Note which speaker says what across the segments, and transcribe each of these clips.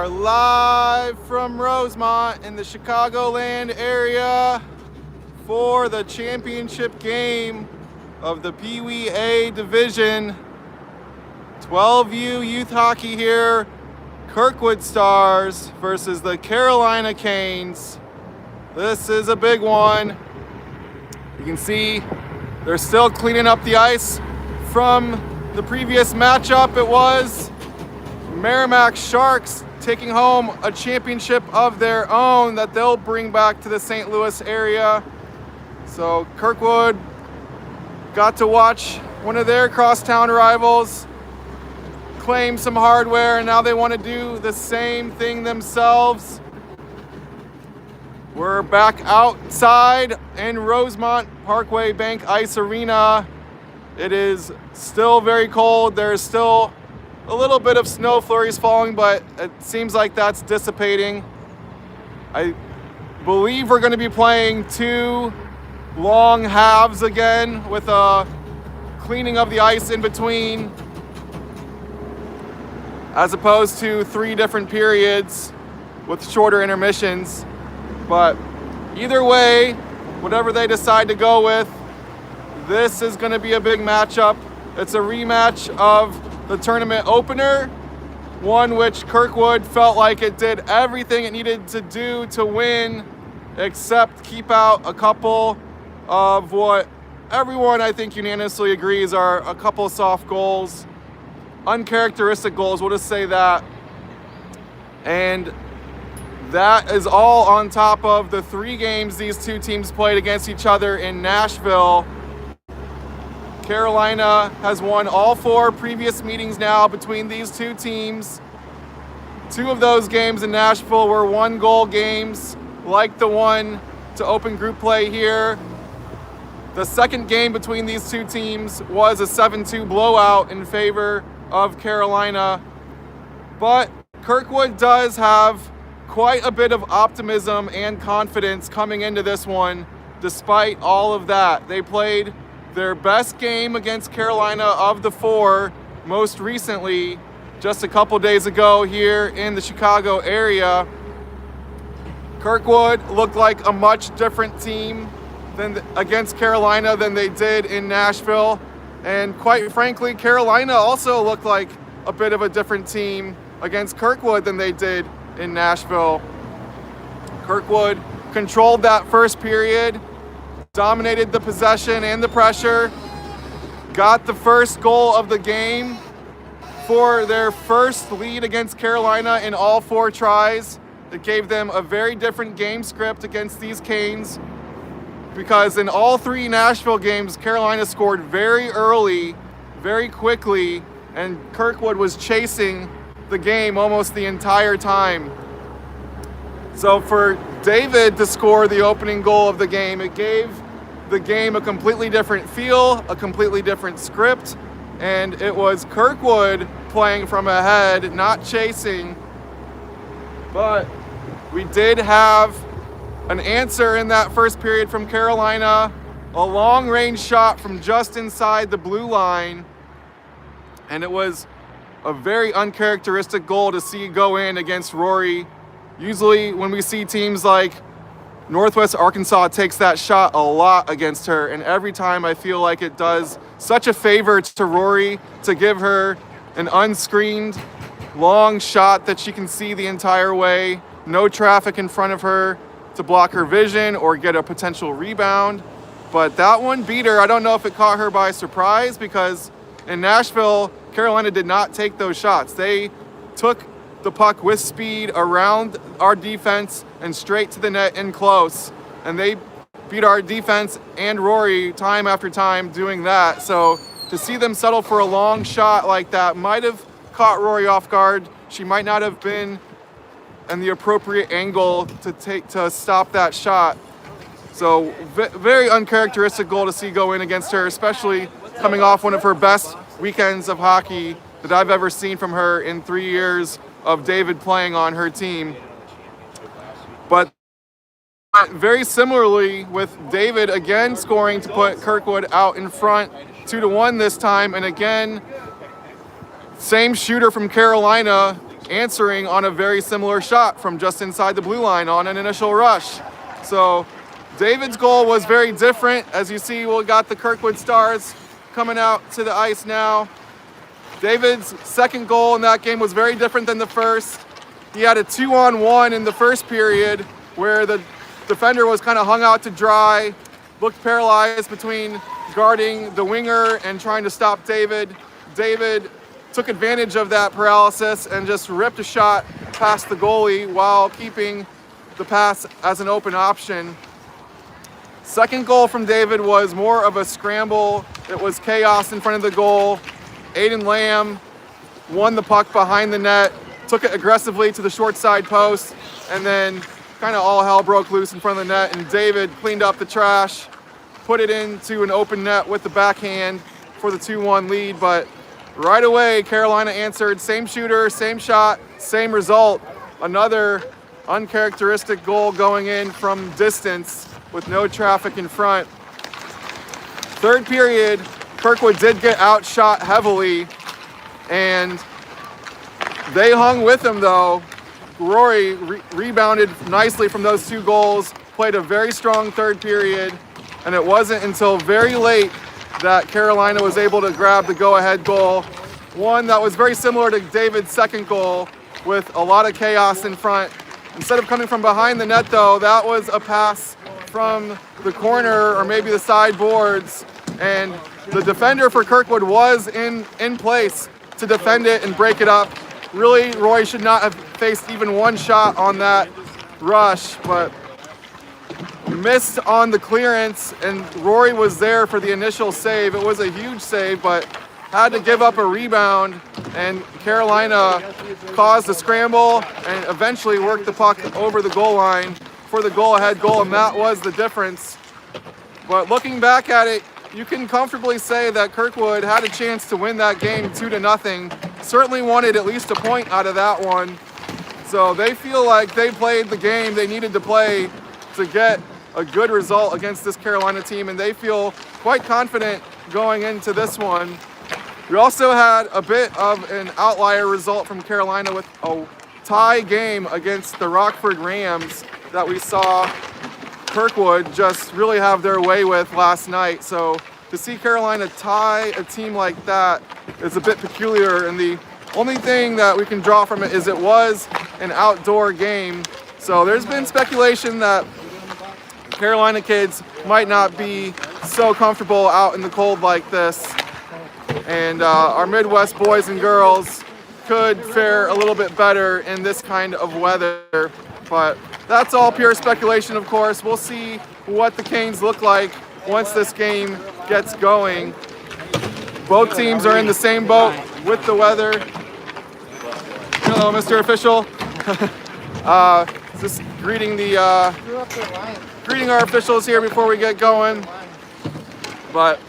Speaker 1: are live from Rosemont in the Chicagoland area for the championship game of the Peewee A division. 12U youth hockey here. Kirkwood Stars versus the Carolina Canes. This is a big one. You can see they're still cleaning up the ice from the previous matchup. It was Merrimack Sharks taking home a championship of their own that they'll bring back to the St. Louis area. So Kirkwood got to watch one of their crosstown rivals claim some hardware, and now they want to do the same thing themselves. We're back outside in Rosemont Parkway Bank Ice Arena. It is still very cold. There's still a little bit of snow flurries falling, but it seems like that's dissipating. I believe we're going to be playing 2 long halves again with a cleaning of the ice in between, as opposed to 3 different periods with shorter intermissions. But either way, whatever they decide to go with, this is going to be a big matchup. It's a rematch of the tournament opener, one which Kirkwood felt like it did everything it needed to do to win, except keep out a couple of what everyone I think unanimously agrees are a couple soft goals. Uncharacteristic goals, we'll just say that. And that is all on top of the 3 games these 2 teams played against each other in Nashville. Carolina has won all 4 previous meetings now between these 2 teams. 2 of those games in Nashville were 1-goal games, like the one to open group play here. The second game between these 2 teams was a 7-2 blowout in favor of Carolina. But Kirkwood does have quite a bit of optimism and confidence coming into this one, despite all of that. They played their best game against Carolina of the 4 most recently, just a couple days ago here in the Chicago area. Kirkwood looked like a much different team against Carolina than they did in Nashville. And quite frankly, Carolina also looked like a bit of a different team against Kirkwood than they did in Nashville. Kirkwood controlled that first period, dominated the possession and the pressure, got the first goal of the game for their first lead against Carolina in all 4 tries. It gave them a very different game script against these Canes, because in all 3 Nashville games, Carolina scored very early, very quickly, and Kirkwood was chasing the game almost the entire time. So for David to score the opening goal of the game, it gave the game a completely different feel, a completely different script, and it was Kirkwood playing from ahead, not chasing. But we did have an answer in that first period from Carolina, a long-range shot from just inside the blue line, and it was a very uncharacteristic goal to see go in against Rory. Usually when we see teams like Northwest Arkansas takes that shot a lot against her, and every time I feel like it does such a favor to Rory to give her an unscreened long shot that she can see the entire way, no traffic in front of her to block her vision or get a potential rebound. But that one beat her. I don't know if it caught her by surprise, because in Nashville, Carolina did not take those shots. They took the puck with speed around our defense and straight to the net in close. And they beat our defense and Rory time after time doing that. So to see them settle for a long shot like that might have caught Rory off guard. She might not have been in the appropriate angle to stop that shot. So very uncharacteristic goal to see go in against her, especially coming off one of her best weekends of hockey that I've ever seen from her in 3 years of David playing on her team. But very similarly with David again scoring to put Kirkwood out in front 2-1 this time, and again, same shooter from Carolina answering on a very similar shot from just inside the blue line on an initial rush. So David's goal was very different. As you see, we got the Kirkwood Stars coming out to the ice now. David's second goal in that game was very different than the first. He had a 2-on-1 in the first period where the defender was kind of hung out to dry, looked paralyzed between guarding the winger and trying to stop David. David took advantage of that paralysis and just ripped a shot past the goalie while keeping the pass as an open option. Second goal from David was more of a scramble. It was chaos in front of the goal. Aiden Lamb won the puck behind the net, took it aggressively to the short side post, and then kind of all hell broke loose in front of the net, and David cleaned up the trash, put it into an open net with the backhand for the 2-1 lead. But right away, Carolina answered, same shooter, same shot, same result. Another uncharacteristic goal going in from distance with no traffic in front. Third period, Kirkwood did get outshot heavily, and they hung with him though. Rory rebounded nicely from those 2 goals, played a very strong third period, and it wasn't until very late that Carolina was able to grab the go-ahead goal. One that was very similar to David's second goal with a lot of chaos in front. Instead of coming from behind the net though, that was a pass from the corner or maybe the side boards, and the defender for Kirkwood was in place to defend it and break it up. Really, Roy should not have faced even one shot on that rush, but missed on the clearance, and Rory was there for the initial save. It was a huge save, but had to give up a rebound, and Carolina caused a scramble and eventually worked the puck over the goal line for the goal-ahead goal, and that was the difference. But looking back at it, you can comfortably say that Kirkwood had a chance to win that game 2-0. Certainly wanted at least a point out of that one. So they feel like they played the game they needed to play to get a good result against this Carolina team, and they feel quite confident going into this one. We also had a bit of an outlier result from Carolina with a tie game against the Rockford Rams that we saw Kirkwood just really have their way with last night. So to see Carolina tie a team like that is a bit peculiar, and the only thing that we can draw from it is it was an outdoor game. So there's been speculation that Carolina kids might not be so comfortable out in the cold like this, and our Midwest boys and girls could fare a little bit better in this kind of weather. But that's all pure speculation, of course. We'll see what the Canes look like once this game gets going. Both teams are in the same boat with the weather. Hello, Mr. Official. Just greeting our officials here before we get going. But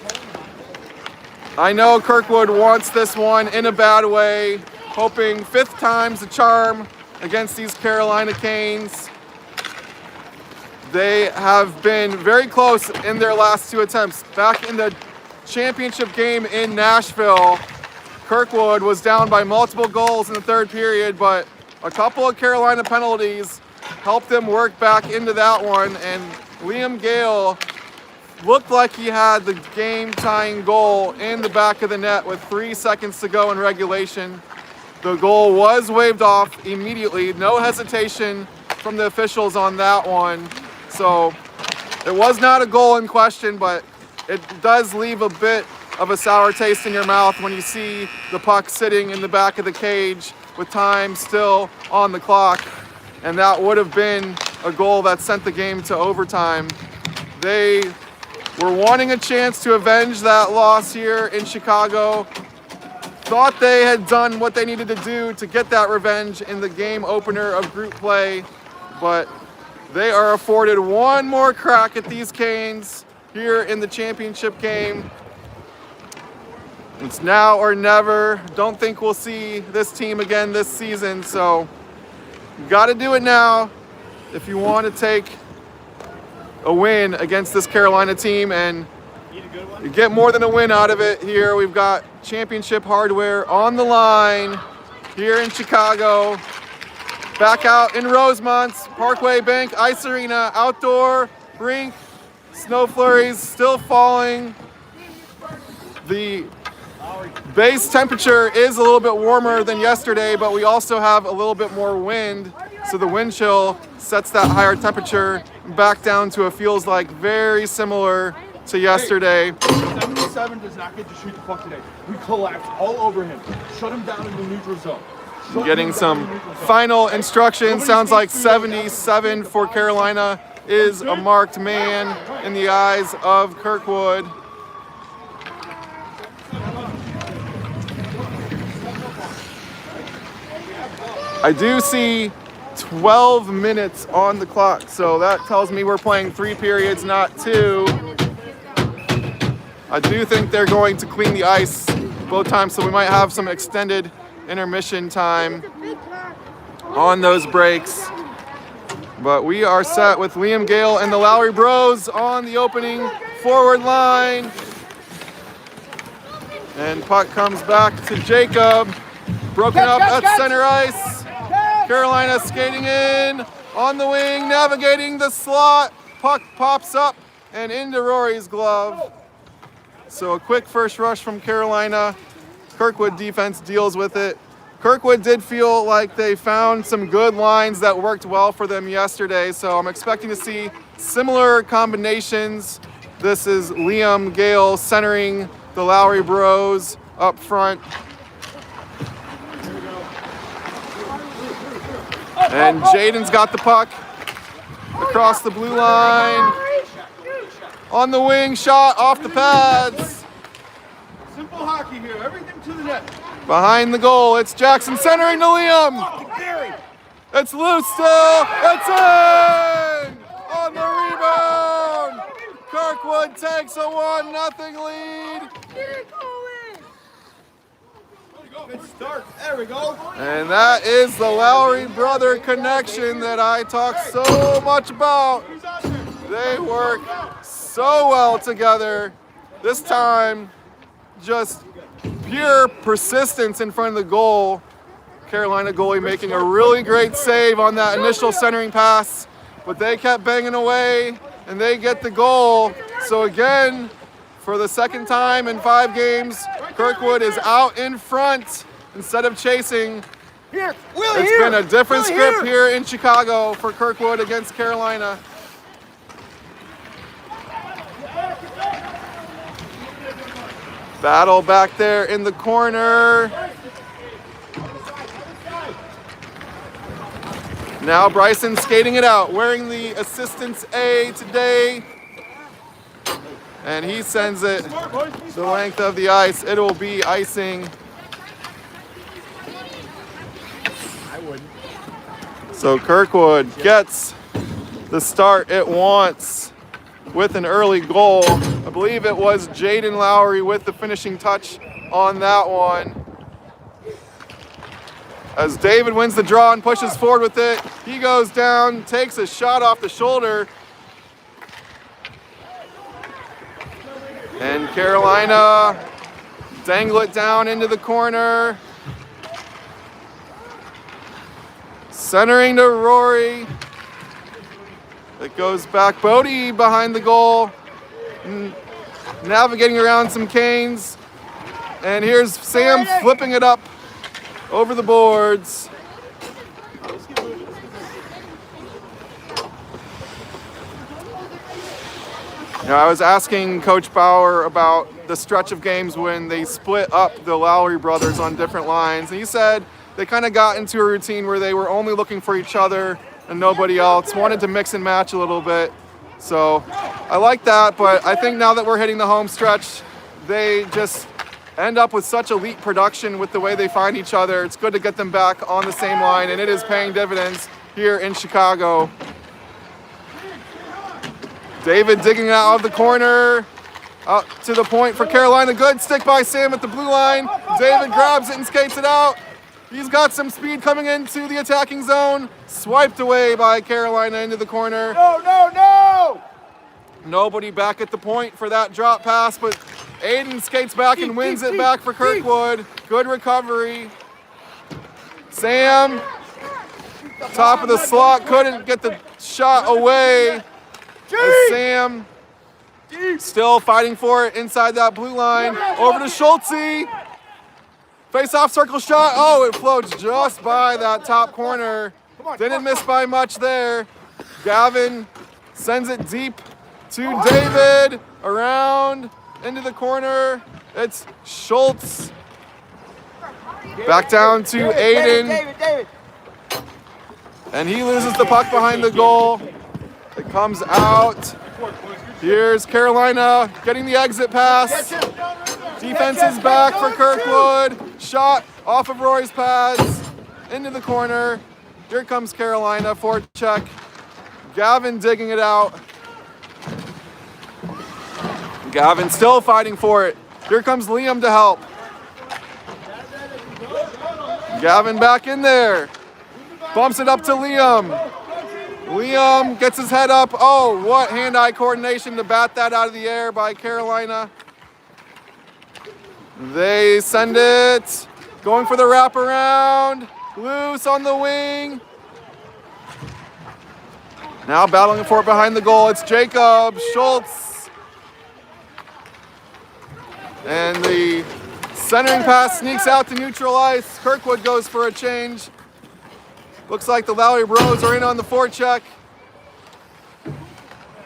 Speaker 1: I know Kirkwood wants this one in a bad way, hoping 5th time's the charm against these Carolina Canes. They have been very close in their last 2 attempts. Back in the championship game in Nashville, Kirkwood was down by multiple goals in the 3rd period, but a couple of Carolina penalties helped them work back into that one, and Liam Gale looked like he had the game-tying goal in the back of the net with 3 seconds to go in regulation. The goal was waved off immediately, no hesitation from the officials on that one. So it was not a goal in question, but it does leave a bit of a sour taste in your mouth when you see the puck sitting in the back of the cage with time still on the clock. And that would have been a goal that sent the game to overtime. They were wanting a chance to avenge that loss here in Chicago. Thought they had done what they needed to do to get that revenge in the game opener of group play, but they are afforded one more crack at these Canes here in the championship game. It's now or never. Don't think we'll see this team again this season, so you got to do it now if you want to take a win against this Carolina team, and you get more than a win out of it here. We've got championship hardware on the line here in Chicago. Back out in Rosemont, Parkway Bank Ice Arena, outdoor rink. Snow flurries still falling. The base temperature is a little bit warmer than yesterday, but we also have a little bit more wind. So the wind chill sets that higher temperature back down to, it feels like, very similar to yesterday.
Speaker 2: 77 does not get to shoot the puck today. We collapsed all over him. Shut him down in the neutral zone.
Speaker 1: Getting some final instructions. Sounds like 77 for Carolina is a marked man in the eyes of Kirkwood. I do see 12 minutes on the clock, so that tells me we're playing 3 periods, not 2. I do think they're going to clean the ice both times, so we might have some extended intermission time on those breaks. But we are set with Liam Gale and the Lowry Bros on the opening forward line. And puck comes back to Jacob. Broken up at center ice. Carolina skating in on the wing, navigating the slot. Puck pops up and into Rory's glove. So a quick first rush from Carolina. Kirkwood defense deals with it. Kirkwood did feel like they found some good lines that worked well for them yesterday, so I'm expecting to see similar combinations. This is Liam Gale centering the Lowry Bros up front. And Jaden's got the puck across the blue line. On the wing, shot off the pads.
Speaker 2: Simple hockey here, everything to the net.
Speaker 1: Behind the goal, it's Jackson centering to Liam. It's loose still, it's in! On the rebound! Kirkwood takes a 1-0 lead.
Speaker 2: Good start, there we go.
Speaker 1: And that is the Lowry brother connection that I talk so much about. They work so well together. This time, just pure persistence in front of the goal. Carolina goalie making a really great save on that initial centering pass, but they kept banging away and they get the goal. So again, for the second time in 5 games, Kirkwood is out in front instead of chasing. It's been a different script here in Chicago for Kirkwood against Carolina. Battle back there in the corner. Now Bryson skating it out, wearing the assistant's A today. And he sends it the length of the ice. It will be icing. So Kirkwood gets the start it wants with an early goal. I believe it was Jaden Lowry with the finishing touch on that one. As David wins the draw and pushes forward with it, he goes down, takes a shot off the shoulder. And Carolina dangle it down into the corner. Centering to Rory. It goes back. Bodie behind the goal. Navigating around some canes. And here's Sam flipping it up over the boards. You know, I was asking Coach Bauer about the stretch of games when they split up the Lowry brothers on different lines. And he said they kind of got into a routine where they were only looking for each other and nobody else, wanted to mix and match a little bit. So I like that, but I think now that we're hitting the home stretch, they just end up with such elite production with the way they find each other. It's good to get them back on the same line, and it is paying dividends here in Chicago. David digging out of the corner, out to the point for Carolina. Good stick by Sam at the blue line. David grabs it and skates it out. He's got some speed coming into the attacking zone. Swiped away by Carolina into the corner.
Speaker 2: No!
Speaker 1: Nobody back at the point for that drop pass, but Aiden skates back and wins it back for Kirkwood. Good recovery. Sam, top of the slot, couldn't get the shot away. As Sam still fighting for it inside that blue line. Over to Schultze. Face-off circle shot. Oh, it floats just by that top corner. Didn't miss by much there. Gavin sends it deep to David. Around into the corner. It's Schultz. Back down to Aiden. And he loses the puck behind the goal. It comes out. Here's Carolina getting the exit pass. Defense is back for Kirkwood. Shot off of Roy's pads into the corner. Here comes Carolina, forecheck. Gavin digging it out. Gavin still fighting for it. Here comes Liam to help. Gavin back in there. Bumps it up to Liam. Liam gets his head up. Oh, what hand-eye coordination to bat that out of the air by Carolina. They send it. Going for the wraparound. Loose on the wing. Now battling for it behind the goal. It's Jacob Schultz. And the centering pass sneaks out to neutral ice. Kirkwood goes for a change. Looks like the Lowry Bros are in on the forecheck.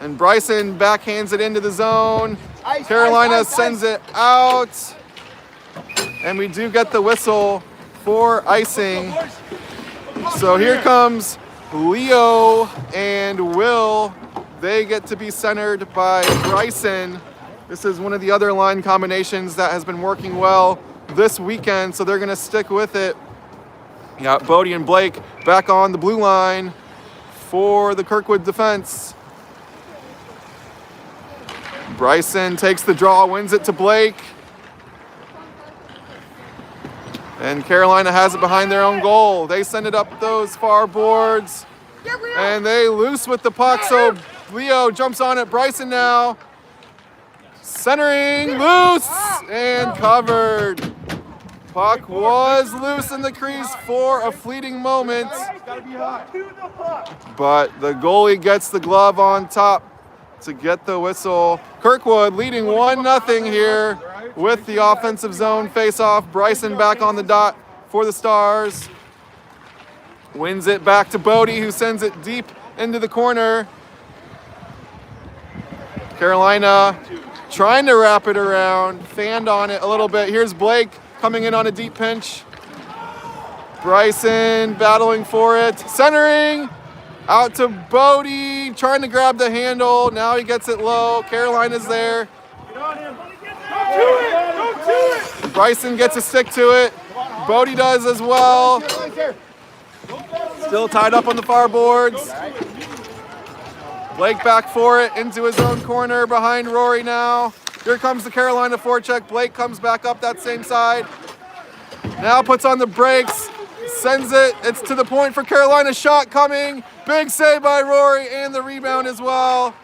Speaker 1: And Bryson backhands it into the zone. Carolina sends it out. And we do get the whistle for icing. So here comes Leo and Will. They get to be centered by Bryson. This is one of the other line combinations that has been working well this weekend, so they're gonna stick with it. Yeah, Bodie and Blake back on the blue line for the Kirkwood defense. Bryson takes the draw, wins it to Blake. And Carolina has it behind their own goal. They send it up those far boards. And they loose with the puck, so Leo jumps on it. Bryson now. Centering, loose, and covered. Puck was loose in the crease for a fleeting moment. But the goalie gets the glove on top to get the whistle. Kirkwood leading 1-0 here with the offensive zone face-off. Bryson back on the dot for the Stars. Wins it back to Bodie, who sends it deep into the corner. Carolina trying to wrap it around, fanned on it a little bit. Here's Blake coming in on a deep pinch. Bryson battling for it. Centering out to Bodie, trying to grab the handle. Now he gets it low. Carolina's there. Bryson gets a stick to it. Bodie does as well. Still tied up on the far boards. Blake back for it into his own corner behind Rory now. Here comes the Carolina forecheck. Blake comes back up that same side. Now puts on the brakes, sends it. It's to the point for Carolina. Shot coming. Big save by Rory and the rebound as well.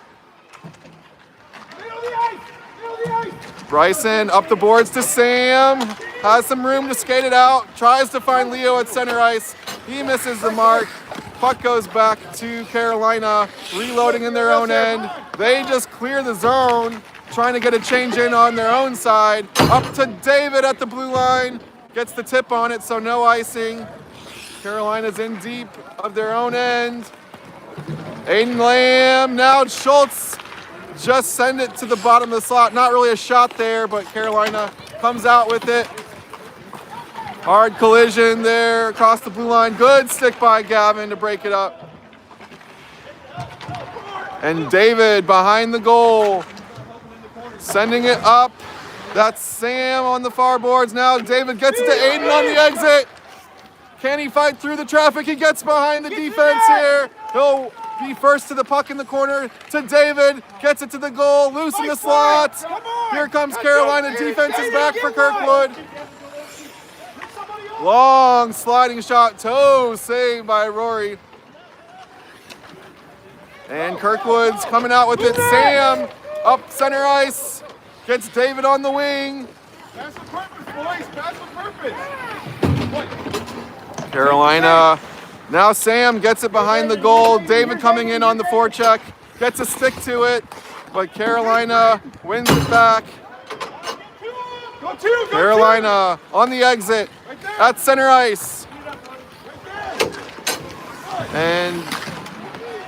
Speaker 1: Bryson up the boards to Sam. Has some room to skate it out. Tries to find Leo at center ice. He misses the mark. Puck goes back to Carolina, reloading in their own end. They just clear the zone, trying to get a change in on their own side. Up to David at the blue line. Gets the tip on it, so no icing. Carolina's in deep of their own end. Aiden Lamb, now Schultz. Just send it to the bottom of the slot. Not really a shot there, but Carolina comes out with it. Hard collision there across the blue line. Good stick by Gavin to break it up. And David behind the goal. Sending it up. That's Sam on the far boards. Now David gets it to Aiden on the exit. Can he fight through the traffic? He gets behind the defense here. He'll be first to the puck in the corner to David. Gets it to the goal. Loose in the slot. Here comes Carolina. Defense is back for Kirkwood. Long sliding shot, toe saved by Rory. And Kirkwood's coming out with it. Sam up center ice, gets David on the wing.
Speaker 2: Pass the purpose, boys, pass the purpose.
Speaker 1: Carolina. Now Sam gets it behind the goal. David coming in on the forecheck. Gets a stick to it, but Carolina wins it back. Carolina on the exit at center ice. And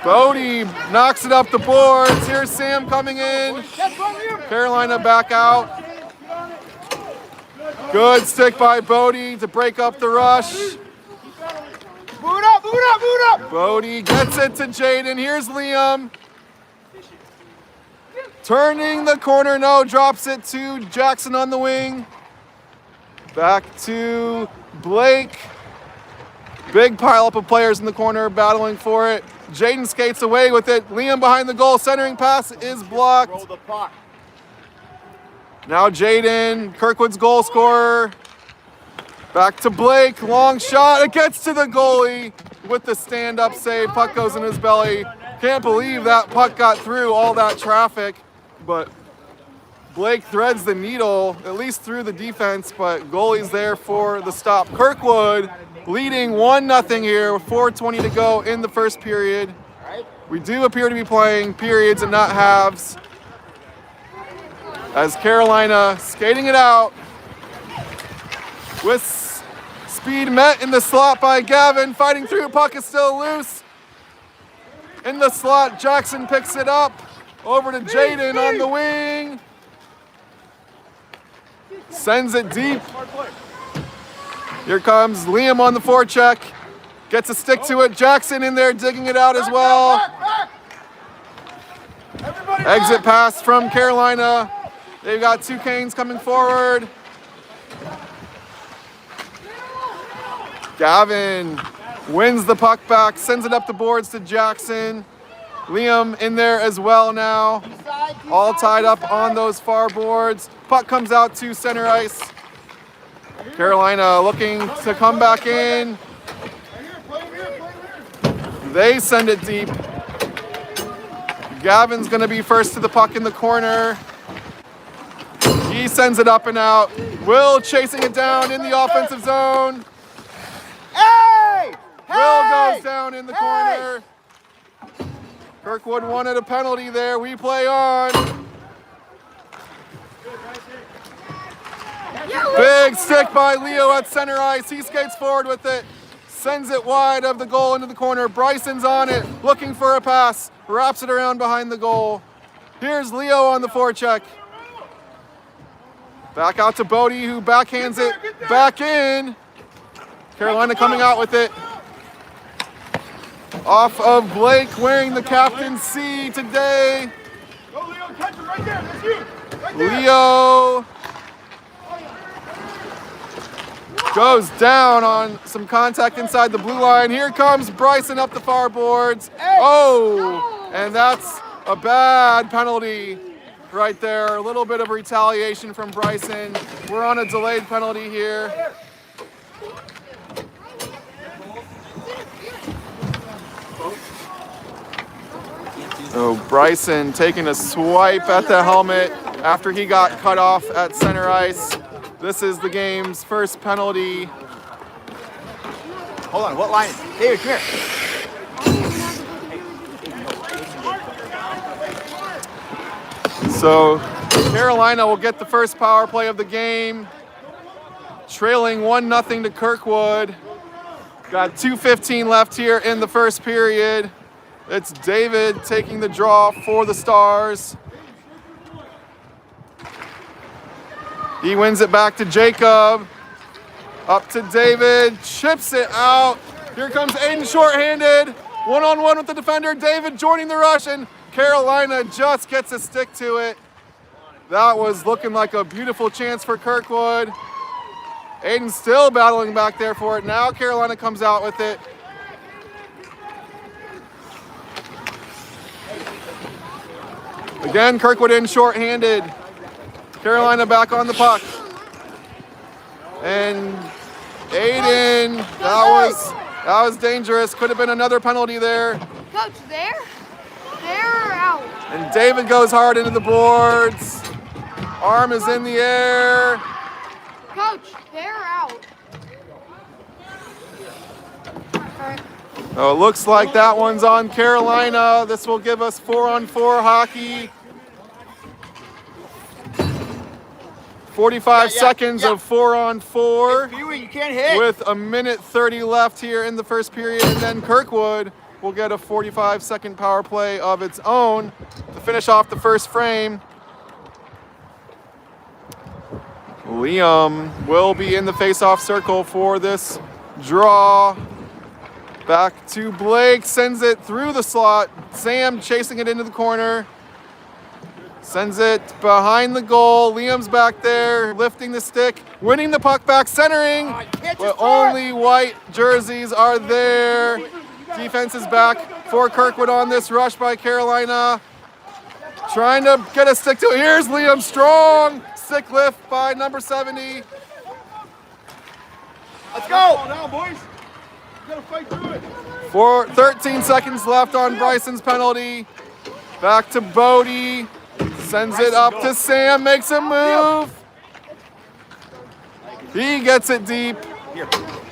Speaker 1: Bodie knocks it up the boards. Here's Sam coming in. Carolina back out. Good stick by Bodie to break up the rush.
Speaker 3: Boot up, boot up, boot up!
Speaker 1: Bodie gets it to Jaden. Here's Liam. Turning the corner, no, drops it to Jackson on the wing. Back to Blake. Big pileup of players in the corner battling for it. Jaden skates away with it. Liam behind the goal. Centering pass is blocked.
Speaker 3: Roll the puck.
Speaker 1: Now Jaden, Kirkwood's goal scorer. Back to Blake. Long shot. It gets to the goalie with the stand-up save. Puck goes in his belly. Can't believe that puck got through all that traffic. But Blake threads the needle, at least through the defense, but goalie's there for the stop. Kirkwood leading 1-0 here with 4:20 to go in the first period. We do appear to be playing periods and not halves. As Carolina skating it out with speed met in the slot by Gavin, fighting through, puck is still loose. In the slot, Jackson picks it up, over to Jaden on the wing. Sends it deep. Here comes Liam on the forecheck. Gets a stick to it. Jackson in there digging it out as well. Exit pass from Carolina. They've got two Canes coming forward. Gavin wins the puck back, sends it up the boards to Jackson. Liam in there as well now. All tied up on those far boards. Puck comes out to center ice. Carolina looking to come back in. They send it deep. Gavin's gonna be first to the puck in the corner. He sends it up and out. Will chasing it down in the offensive zone.
Speaker 3: Hey!
Speaker 1: Will goes down in the corner. Kirkwood wanted a penalty there. We play on. Big stick by Leo at center ice. He skates forward with it. Sends it wide of the goal into the corner. Bryson's on it, looking for a pass. Wraps it around behind the goal. Here's Leo on the forecheck. Back out to Bodie, who backhands it back in. Carolina coming out with it. Off of Blake, wearing the captain's C today.
Speaker 2: Go, Leo, catch him right there. That's you. Right there.
Speaker 1: Leo goes down on some contact inside the blue line. Here comes Bryson up the far boards. Oh, and that's a bad penalty right there. A little bit of retaliation from Bryson. We're on a delayed penalty here. So Bryson taking a swipe at the helmet after he got cut off at center ice. This is the game's first penalty.
Speaker 3: Hold on, what line? David, come here.
Speaker 1: So Carolina will get the first power play of the game, trailing 1-0 to Kirkwood. Got 2:15 left here in the first period. It's David taking the draw for the Stars. He wins it back to Jacob. Up to David, chips it out. Here comes Aiden shorthanded. One-on-one with the defender. David joining the rush, and Carolina just gets a stick to it. That was looking like a beautiful chance for Kirkwood. Aiden still battling back there for it. Now Carolina comes out with it. Again, Kirkwood in shorthanded. Carolina back on the puck. And Aiden, that was dangerous. Could have been another penalty there.
Speaker 4: Coach, they're out.
Speaker 1: And David goes hard into the boards. Arm is in the air.
Speaker 4: Coach, they're out.
Speaker 1: Oh, it looks like that one's on Carolina. This will give us 4-on-4 hockey. 45 seconds of 4-on-4
Speaker 3: Peewee, you can't hit.
Speaker 1: with a minute 30 left here in the first period, and then Kirkwood will get a 45-second power play of its own to finish off the first frame. Liam will be in the face-off circle for this draw. Back to Blake, sends it through the slot. Sam chasing it into the corner. Sends it behind the goal. Liam's back there, lifting the stick, winning the puck back, centering, but only white jerseys are there. Defense is back for Kirkwood on this rush by Carolina. Trying to get a stick to it. Here's Liam strong. Stick lift by number 70.
Speaker 3: Let's go.
Speaker 2: Now, boys. You gotta fight through it.
Speaker 1: 13 seconds left on Bryson's penalty. Back to Bodie. Sends it up to Sam, makes a move. He gets it deep.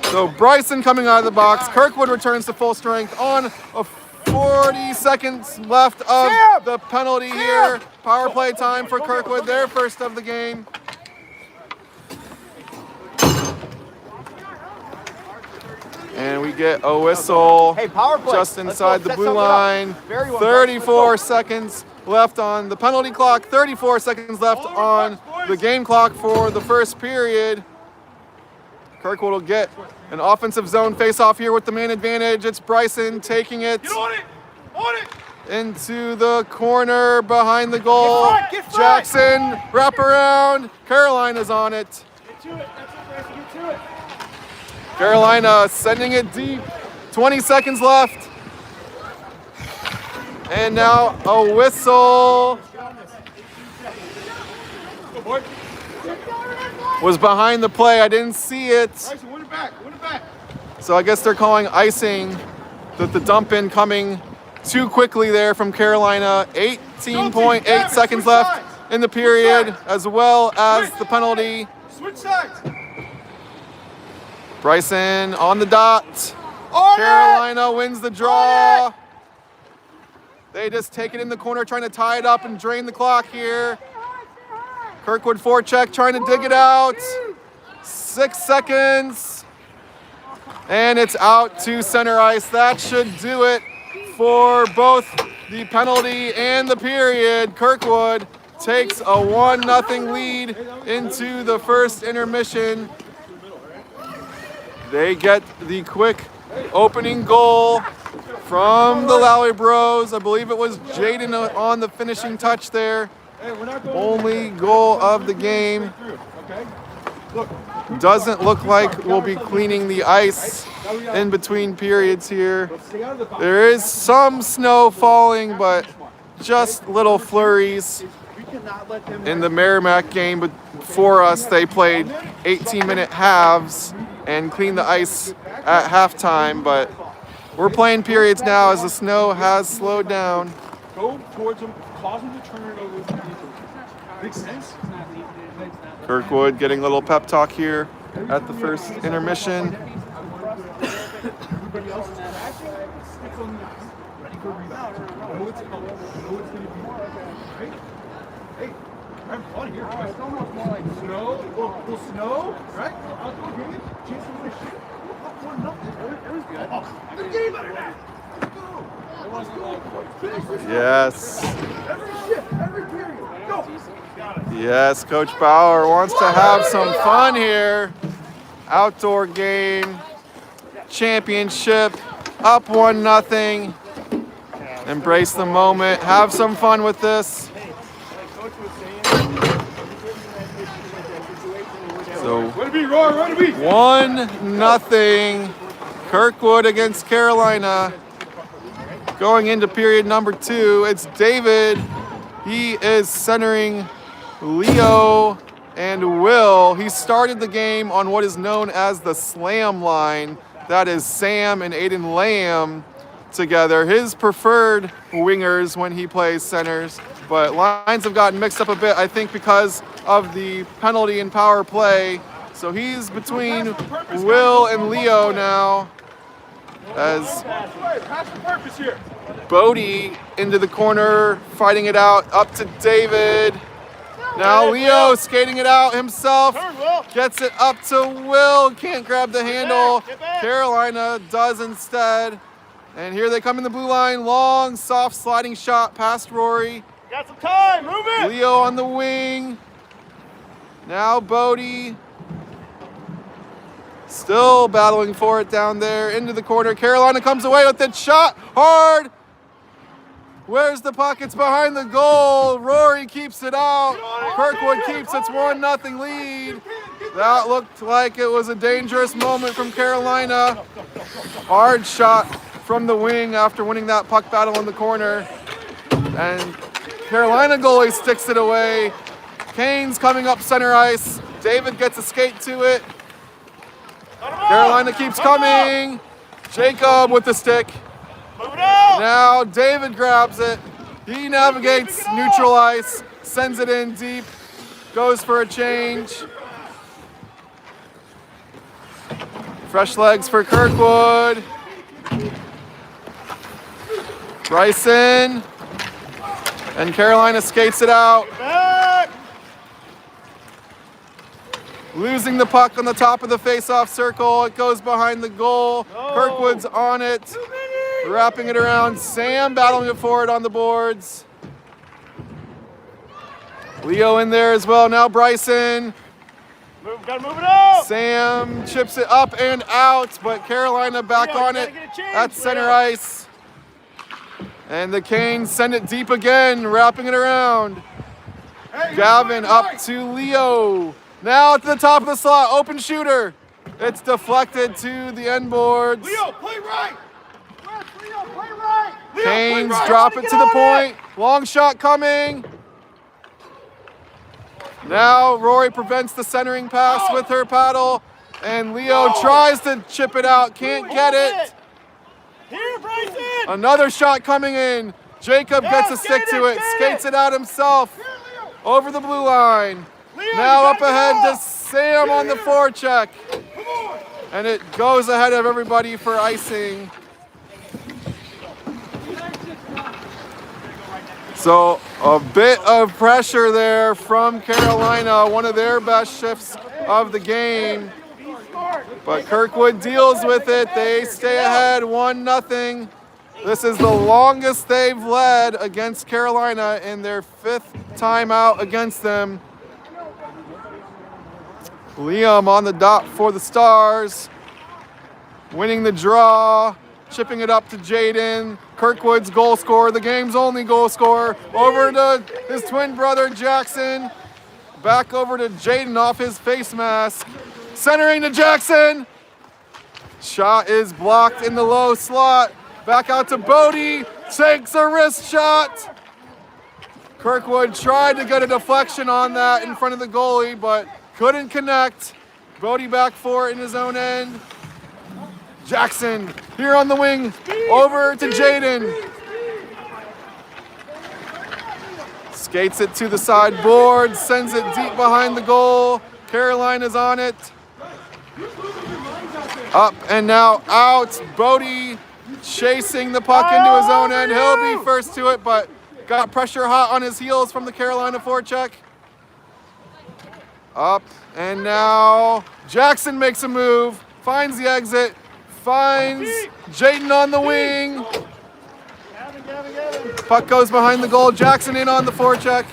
Speaker 1: So Bryson coming out of the box. Kirkwood returns to full strength on a 40 seconds left of the penalty here. Power play time for Kirkwood, their first of the game. And we get a whistle
Speaker 3: Power play.
Speaker 1: just inside the
Speaker 3: Set
Speaker 1: blue
Speaker 3: something up.
Speaker 1: line.
Speaker 3: Very well.
Speaker 1: 34 seconds left on the penalty clock. 34 seconds left on the game clock for the first period. Kirkwood will get an offensive zone face-off here with the man advantage. It's Bryson taking it into the corner behind the goal.
Speaker 3: Get front.
Speaker 1: Jackson, wrap around. Carolina's on it.
Speaker 2: Get to it. That's it, Bryson. Get to it.
Speaker 1: Carolina sending it deep. 20 seconds left. And now a whistle was behind the play. I didn't see it.
Speaker 2: Bryson, win it back. Win it back.
Speaker 1: So I guess they're calling icing. That the dump in coming too quickly there from Carolina. 18.8 seconds left in the period, as well as the penalty.
Speaker 2: Switch sides.
Speaker 1: Bryson on the dot. Carolina wins the draw. They just take it in the corner, trying to tie it up and drain the clock here. Kirkwood forecheck, trying to dig it out. 6 seconds. And it's out to center ice. That should do it for both the penalty and the period. Kirkwood takes a 1-0 lead into the first intermission. They get the quick opening goal from the Raleigh Bros. I believe it was Jaden on the finishing touch there. Only goal of the game. Doesn't look like we'll be cleaning the ice in between periods here. There is some snow falling, but just little flurries. In the Merrimack game before us, they played 18-minute halves and cleaned the ice at halftime, but we're playing periods now as the snow has slowed down.
Speaker 2: Go towards them, cause them to turn it over. Makes sense?
Speaker 1: Kirkwood getting a little pep talk here at the first intermission.
Speaker 2: Everybody else is sticks on the ice. Ready for rebound. Know it's coming. Know it's going to be right? Hey, I'm fun here. It's almost more like snow. Little snow, right? Outdoor game. Chance to win a shit. Up 1-0. It was good. Oh, good game better than that. Let's go. Finish this.
Speaker 1: Yes.
Speaker 2: Every shift, every period. Go.
Speaker 1: Yes, Coach Bauer wants to have some fun here. Outdoor game, championship, up 1-0. Embrace the moment, have some fun with this. So 1-0, Kirkwood against Carolina. Going into period number 2, it's David. He is centering Leo and Will. He started the game on what is known as the slam line. That is Sam and Aiden Lamb together. His preferred wingers when he plays centers, but lines have gotten mixed up a bit, I think, because of the penalty and power play. So he's between Will and Leo now. As
Speaker 2: Pass the purpose here.
Speaker 1: Bodie into the corner, fighting it out, up to David. Now Leo skating it out himself, gets it up to Will, can't grab the handle. Carolina does instead. And here they come in the blue line, long, soft sliding shot past Rory.
Speaker 2: Got some time, move it.
Speaker 1: Leo on the wing. Now Bodie. Still battling for it down there, into the corner. Carolina comes away with it, shot hard. Where's the puck? It's behind the goal. Rory keeps it out. Kirkwood keeps its 1-0 lead. That looked like it was a dangerous moment from Carolina. Hard shot from the wing after winning that puck battle in the corner. And Carolina goalie sticks it away. Kane's coming up center ice. David gets a skate to it. Carolina keeps coming. Jacob with the stick. Now David grabs it. He navigates neutral ice, sends it in deep, goes for a change. Fresh legs for Kirkwood. Bryson. And Carolina skates it out. Losing the puck on the top of the face-off circle. It goes behind the goal. Kirkwood's on it. Wrapping it around. Sam battling it forward on the boards. Leo in there as well. Now Bryson.
Speaker 2: Gotta move it up.
Speaker 1: Sam chips it up and out, but Carolina back on it at center ice. And the Canes send it deep again, wrapping it around. Gavin up to Leo. Now to the top of the slot, open shooter. It's deflected to the end boards.
Speaker 2: Leo, play right. Leo, play right. Leo,
Speaker 1: Canes
Speaker 2: play right.
Speaker 1: drop it to the point. Long shot coming. Now Rory prevents the centering pass with her paddle. And Leo tries to chip it out, can't get it.
Speaker 2: Here, Bryson.
Speaker 1: Another shot coming in. Jacob gets a stick to it, skates it out himself over the blue line. Now up ahead to Sam on the forecheck. And it goes ahead of everybody for icing. So a bit of pressure there from Carolina, one of their best shifts of the game. But Kirkwood deals with it. They stay ahead 1-0. This is the longest they've led against Carolina in their 5th time out against them. Liam on the dot for the Stars. Winning the draw. Chipping it up to Jaden. Kirkwood's goal scorer, the game's only goal scorer. Over to his twin brother, Jackson. Back over to Jaden off his face mask. Centering to Jackson. Shot is blocked in the low slot. Back out to Bodie. Takes a wrist shot. Kirkwood tried to get a deflection on that in front of the goalie, but couldn't connect. Bodie back for it in his own end. Jackson here on the wing, over to Jaden. Skates it to the sideboard, sends it deep behind the goal. Carolina's on it. Up and now out. Bodie chasing the puck into his own end. He'll be first to it, but got pressure hot on his heels from the Carolina forecheck. Up and now Jackson makes a move, finds the exit, finds Jaden on the wing. Puck goes behind the goal. Jackson in on the forecheck.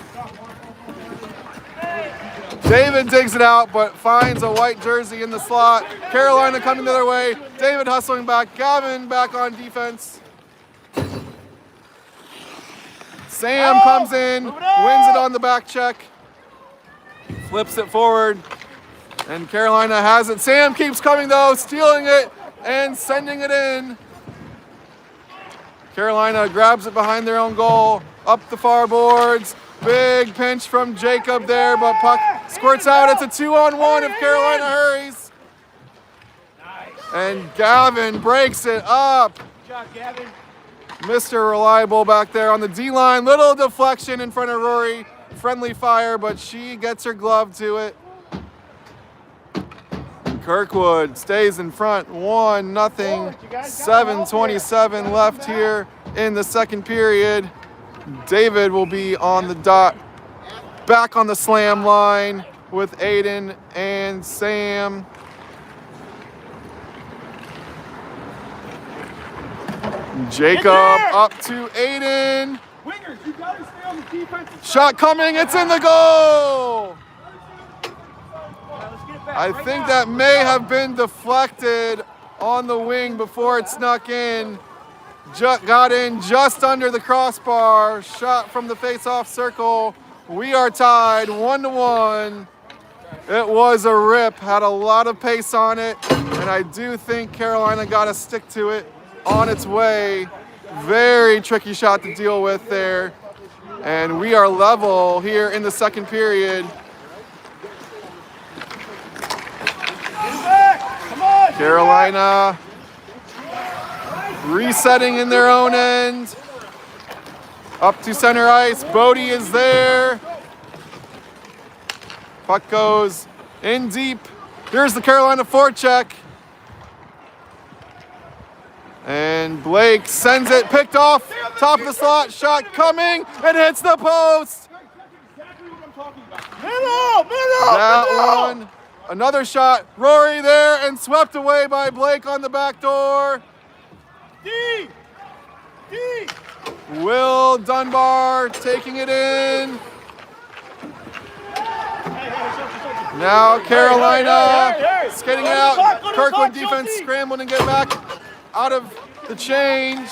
Speaker 1: David digs it out, but finds a white jersey in the slot. Carolina coming the other way. David hustling back. Gavin back on defense. Sam comes in, wins it on the back check. Flips it forward, and Carolina has it. Sam keeps coming though, stealing it and sending it in. Carolina grabs it behind their own goal, up the far boards. Big pinch from Jacob there, but puck squirts out. It's a 2-on-1 if Carolina hurries. And Gavin breaks it up.
Speaker 2: Good job, Gavin.
Speaker 1: Mr. Reliable back there on the D-line. Little deflection in front of Rory. Friendly fire, but she gets her glove to it. Kirkwood stays in front, 1-0. 7:27 left here in the second period. David will be on the dot, back on the slam line with Aiden and Sam. Jacob up to Aiden.
Speaker 2: Wingers, you gotta stay on the defensive side.
Speaker 1: Shot coming, it's in the goal! I think that may have been deflected on the wing before it snuck in. Got in just under the crossbar. Shot from the face-off circle. We are tied 1-1. It was a rip, had a lot of pace on it, and I do think Carolina got to stick to it on its way. Very tricky shot to deal with there. And we are level here in the second period. Carolina resetting in their own end. Up to center ice. Bodie is there. Puck goes in deep. Here's the Carolina forecheck. And Blake sends it, picked off, top of the slot, shot coming, and hits the post. That one. Another shot, Rory there, and swept away by Blake on the back door. Will Dunbar taking it in. Now Carolina skating out. Kirkwood defense scrambling to get back out of the change.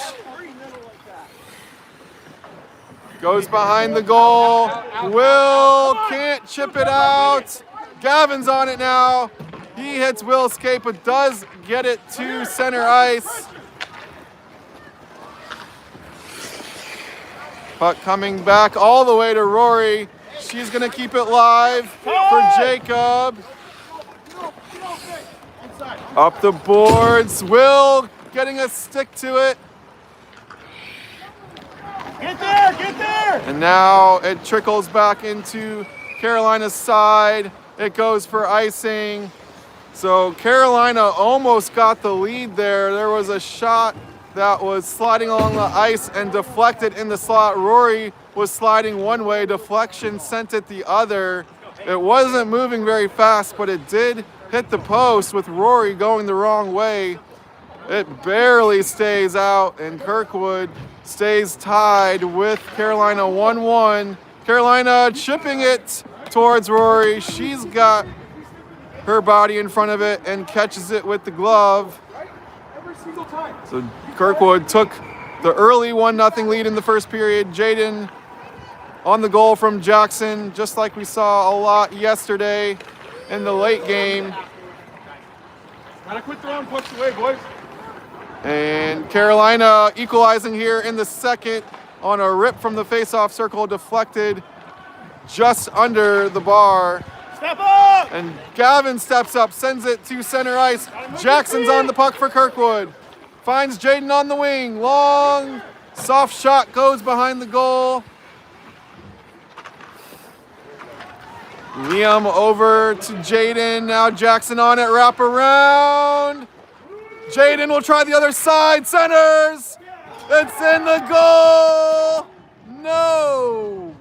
Speaker 1: Goes behind the goal. Will can't chip it out. Gavin's on it now. He hits Will's skate, but does get it to center ice. Puck coming back all the way to Rory. She's gonna keep it live for Jacob. Up the boards. Will getting a stick to it.
Speaker 2: Get there, get there!
Speaker 1: And now it trickles back into Carolina's side. It goes for icing. So Carolina almost got the lead there. There was a shot that was sliding along the ice and deflected in the slot. Rory was sliding one way, deflection sent it the other. It wasn't moving very fast, but it did hit the post with Rory going the wrong way. It barely stays out, and Kirkwood stays tied with Carolina 1-1. Carolina chipping it towards Rory. She's got her body in front of it and catches it with the glove. So Kirkwood took the early 1-0 lead in the first period. Jaden on the goal from Jackson, just like we saw a lot yesterday in the late game.
Speaker 2: Gotta quit throwing pucks away, boys.
Speaker 1: And Carolina equalizing here in the second on a rip from the face-off circle, deflected just under the bar.
Speaker 2: Step up!
Speaker 1: And Gavin steps up, sends it to center ice. Jackson's on the puck for Kirkwood. Finds Jaden on the wing. Long, soft shot goes behind the goal. Liam over to Jaden. Now Jackson on it, wrap around. Jaden will try the other side, centers. It's in the goal. No.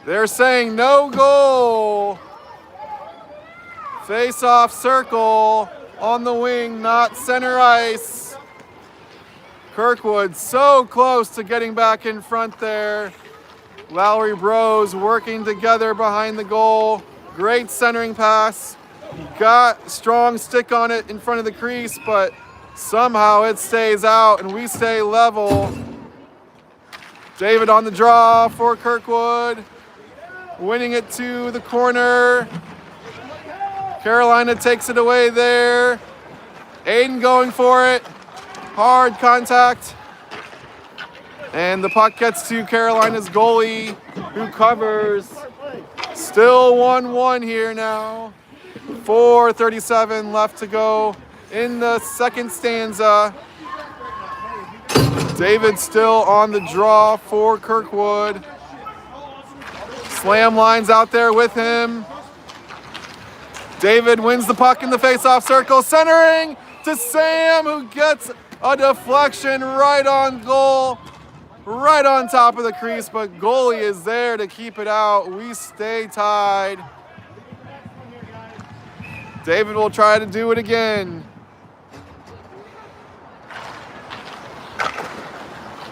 Speaker 1: They're saying no goal. Face-off circle on the wing, not center ice. Kirkwood so close to getting back in front there. Lowry Bros working together behind the goal. Great centering pass. Got strong stick on it in front of the crease, but somehow it stays out and we stay level. David on the draw for Kirkwood. Winning it to the corner. Carolina takes it away there. Aiden going for it. Hard contact. And the puck gets to Carolina's goalie, who covers. Still 1-1 here now. 4:37 left to go in the second stanza. David still on the draw for Kirkwood. Slam lines out there with him. David wins the puck in the face-off circle, centering to Sam, who gets a deflection right on goal, right on top of the crease, but goalie is there to keep it out. We stay tied. David will try to do it again.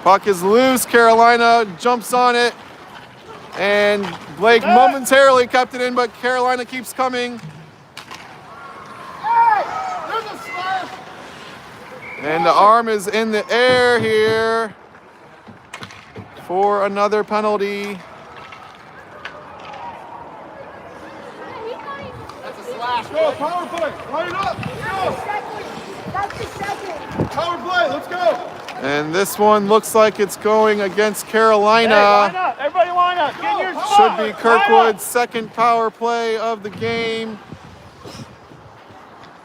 Speaker 1: Puck is loose. Carolina jumps on it. And Blake momentarily kept it in, but Carolina keeps coming. And the arm is in the air here for another penalty.
Speaker 2: Go, power play. Line it up. Let's go.
Speaker 4: That's the second.
Speaker 2: Power play. Let's go.
Speaker 1: And this one looks like it's going against Carolina.
Speaker 3: Line up. Everybody line up. Get in your
Speaker 1: Should
Speaker 3: spot.
Speaker 1: be Kirkwood's second power play of the game.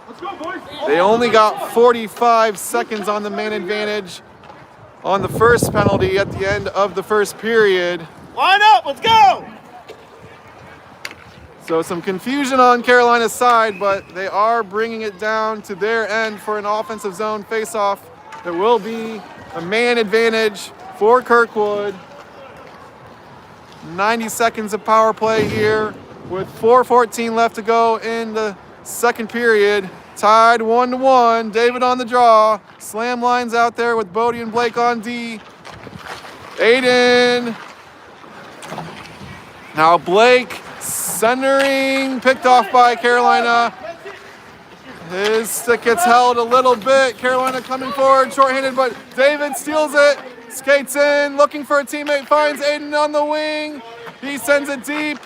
Speaker 2: Let's go, boys.
Speaker 1: They only got 45 seconds on the man advantage on the first penalty at the end of the first period.
Speaker 3: Line up. Let's go.
Speaker 1: So some confusion on Carolina's side, but they are bringing it down to their end for an offensive zone faceoff. There will be a man advantage for Kirkwood. 90 seconds of power play here with 4:14 left to go in the second period. Tied 1-1. David on the draw. Slam lines out there with Bodie and Blake on D. Aiden. Now Blake centering, picked off by Carolina. His stick gets held a little bit. Carolina coming forward, shorthanded, but David steals it. Skates in, looking for a teammate, finds Aiden on the wing. He sends it deep.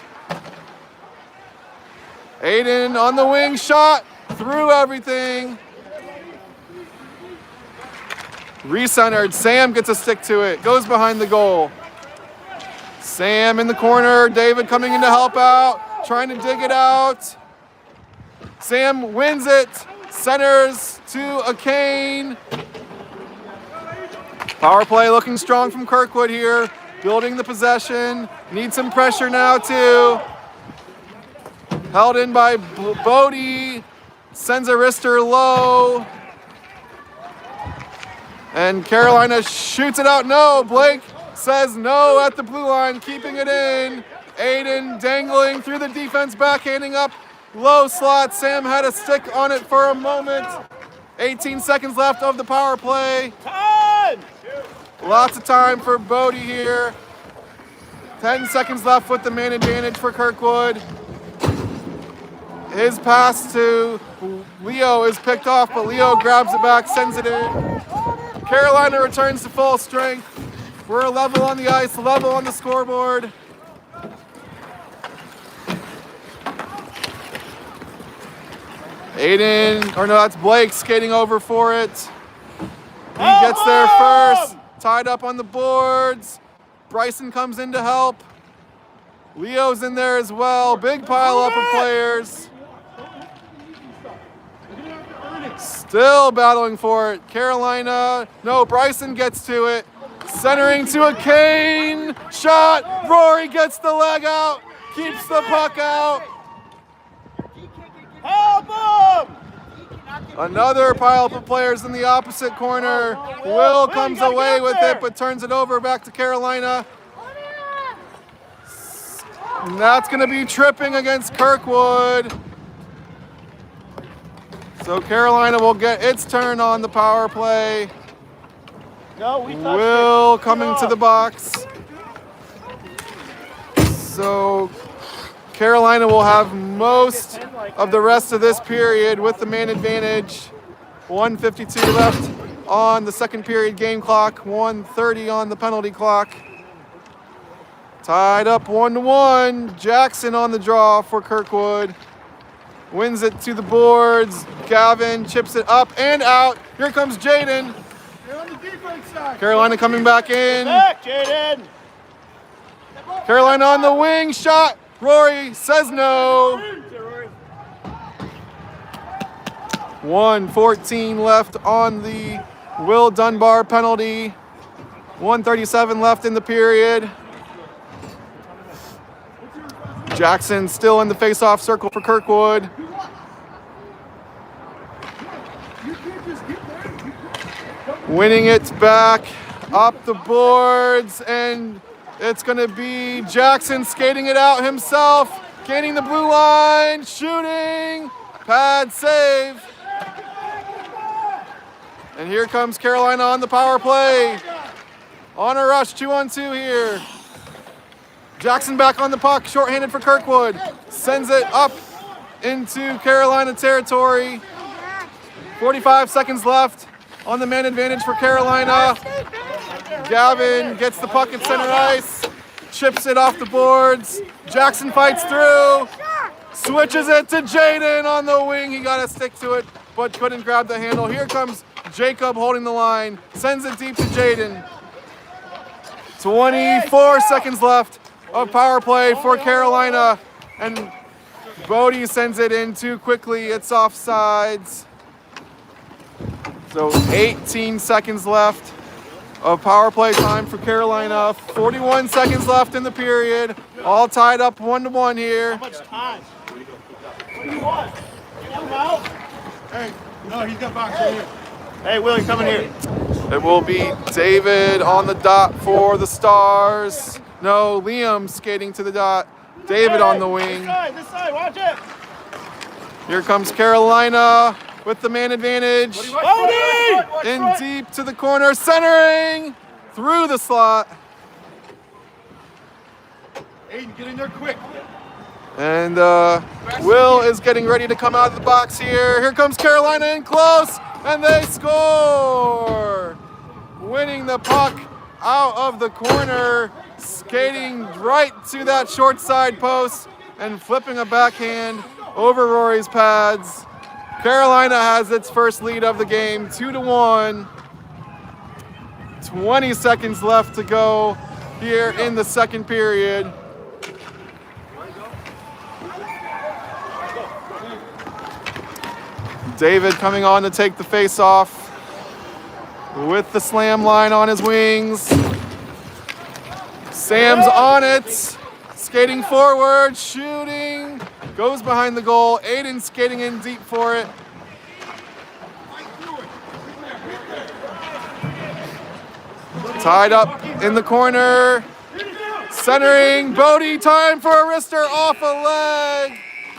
Speaker 1: Aiden on the wing, shot through everything. Recentered, Sam gets a stick to it, goes behind the goal. Sam in the corner, David coming in to help out, trying to dig it out. Sam wins it, centers to a Kane. Power play looking strong from Kirkwood here, building the possession. Needs some pressure now too. Held in by Bodie, sends a wrister low. And Carolina shoots it out, no, Blake says no at the blue line, keeping it in. Aiden dangling through the defense, backhanding up, low slot. Sam had a stick on it for a moment. 18 seconds left of the power play.
Speaker 3: Time.
Speaker 1: Lots of time for Bodie here. 10 seconds left with the man advantage for Kirkwood. His pass to Leo is picked off, but Leo grabs it back, sends it in. Carolina returns to full strength. We're level on the ice, level on the scoreboard. Aiden, or no, that's Blake skating over for it. He gets there first, tied up on the boards. Bryson comes in to help. Leo's in there as well. Big pile up of players. Still battling for it. Carolina, no, Bryson gets to it. Centering to a Kane. Shot. Rory gets the leg out. Keeps the puck out.
Speaker 3: Help him.
Speaker 1: Another pile up of players in the opposite corner. Will comes away with it, but turns it over back to Carolina. And that's going to be tripping against Kirkwood. So Carolina will get its turn on the power play.
Speaker 3: No, we touched
Speaker 1: Will
Speaker 3: it.
Speaker 1: coming to the box. So Carolina will have most of the rest of this period with the man advantage. 1:52 left on the second period game clock. 1:30 on the penalty clock. Tied up 1-1. Jackson on the draw for Kirkwood. Wins it to the boards. Gavin chips it up and out. Here comes Jaden.
Speaker 2: You're on the defense side.
Speaker 1: Carolina coming back in.
Speaker 3: Back, Jaden.
Speaker 1: Carolina on the wing. Shot. Rory says no. 1:14 left on the Will Dunbar penalty. 1:37 left in the period. Jackson still in the face-off circle for Kirkwood. winning it back up the boards, and it's going to be Jackson skating it out himself, gaining the blue line, shooting, pad save. And here comes Carolina on the power play. On a rush, 2-on-2 here. Jackson back on the puck, shorthanded for Kirkwood. Sends it up into Carolina territory. 45 seconds left on the man advantage for Carolina. Gavin gets the puck at center ice, chips it off the boards. Jackson fights through, switches it to Jaden on the wing. He got a stick to it, but couldn't grab the handle. Here comes Jacob holding the line, sends it deep to Jaden. 24 seconds left of power play for Carolina, and Bodie sends it in too quickly. It's offsides. So 18 seconds left of power play time for Carolina. 41 seconds left in the period. All tied up 1-1 here.
Speaker 3: How much time? What do you want? Get him out.
Speaker 2: Hey, no, he's got box right here.
Speaker 3: Hey, Willie, come in here.
Speaker 1: It will be David on the dot for the Stars. No, Liam skating to the dot. David on the wing.
Speaker 3: This side, watch it.
Speaker 1: Here comes Carolina with the man advantage.
Speaker 3: Bodie!
Speaker 1: In deep to the corner, centering through the slot.
Speaker 2: Aiden, get in there quick.
Speaker 1: And Will is getting ready to come out of the box here. Here comes Carolina in close, and they score! Winning the puck out of the corner, skating right to that short side post, and flipping a backhand over Rory's pads. Carolina has its first lead of the game, 2-1. 20 seconds left to go here in the second period. David coming on to take the face-off with the slam line on his wings. Sam's on it, skating forward, shooting, goes behind the goal. Aiden skating in deep for it. Tied up in the corner, centering, Bodie, time for a wrister off a leg.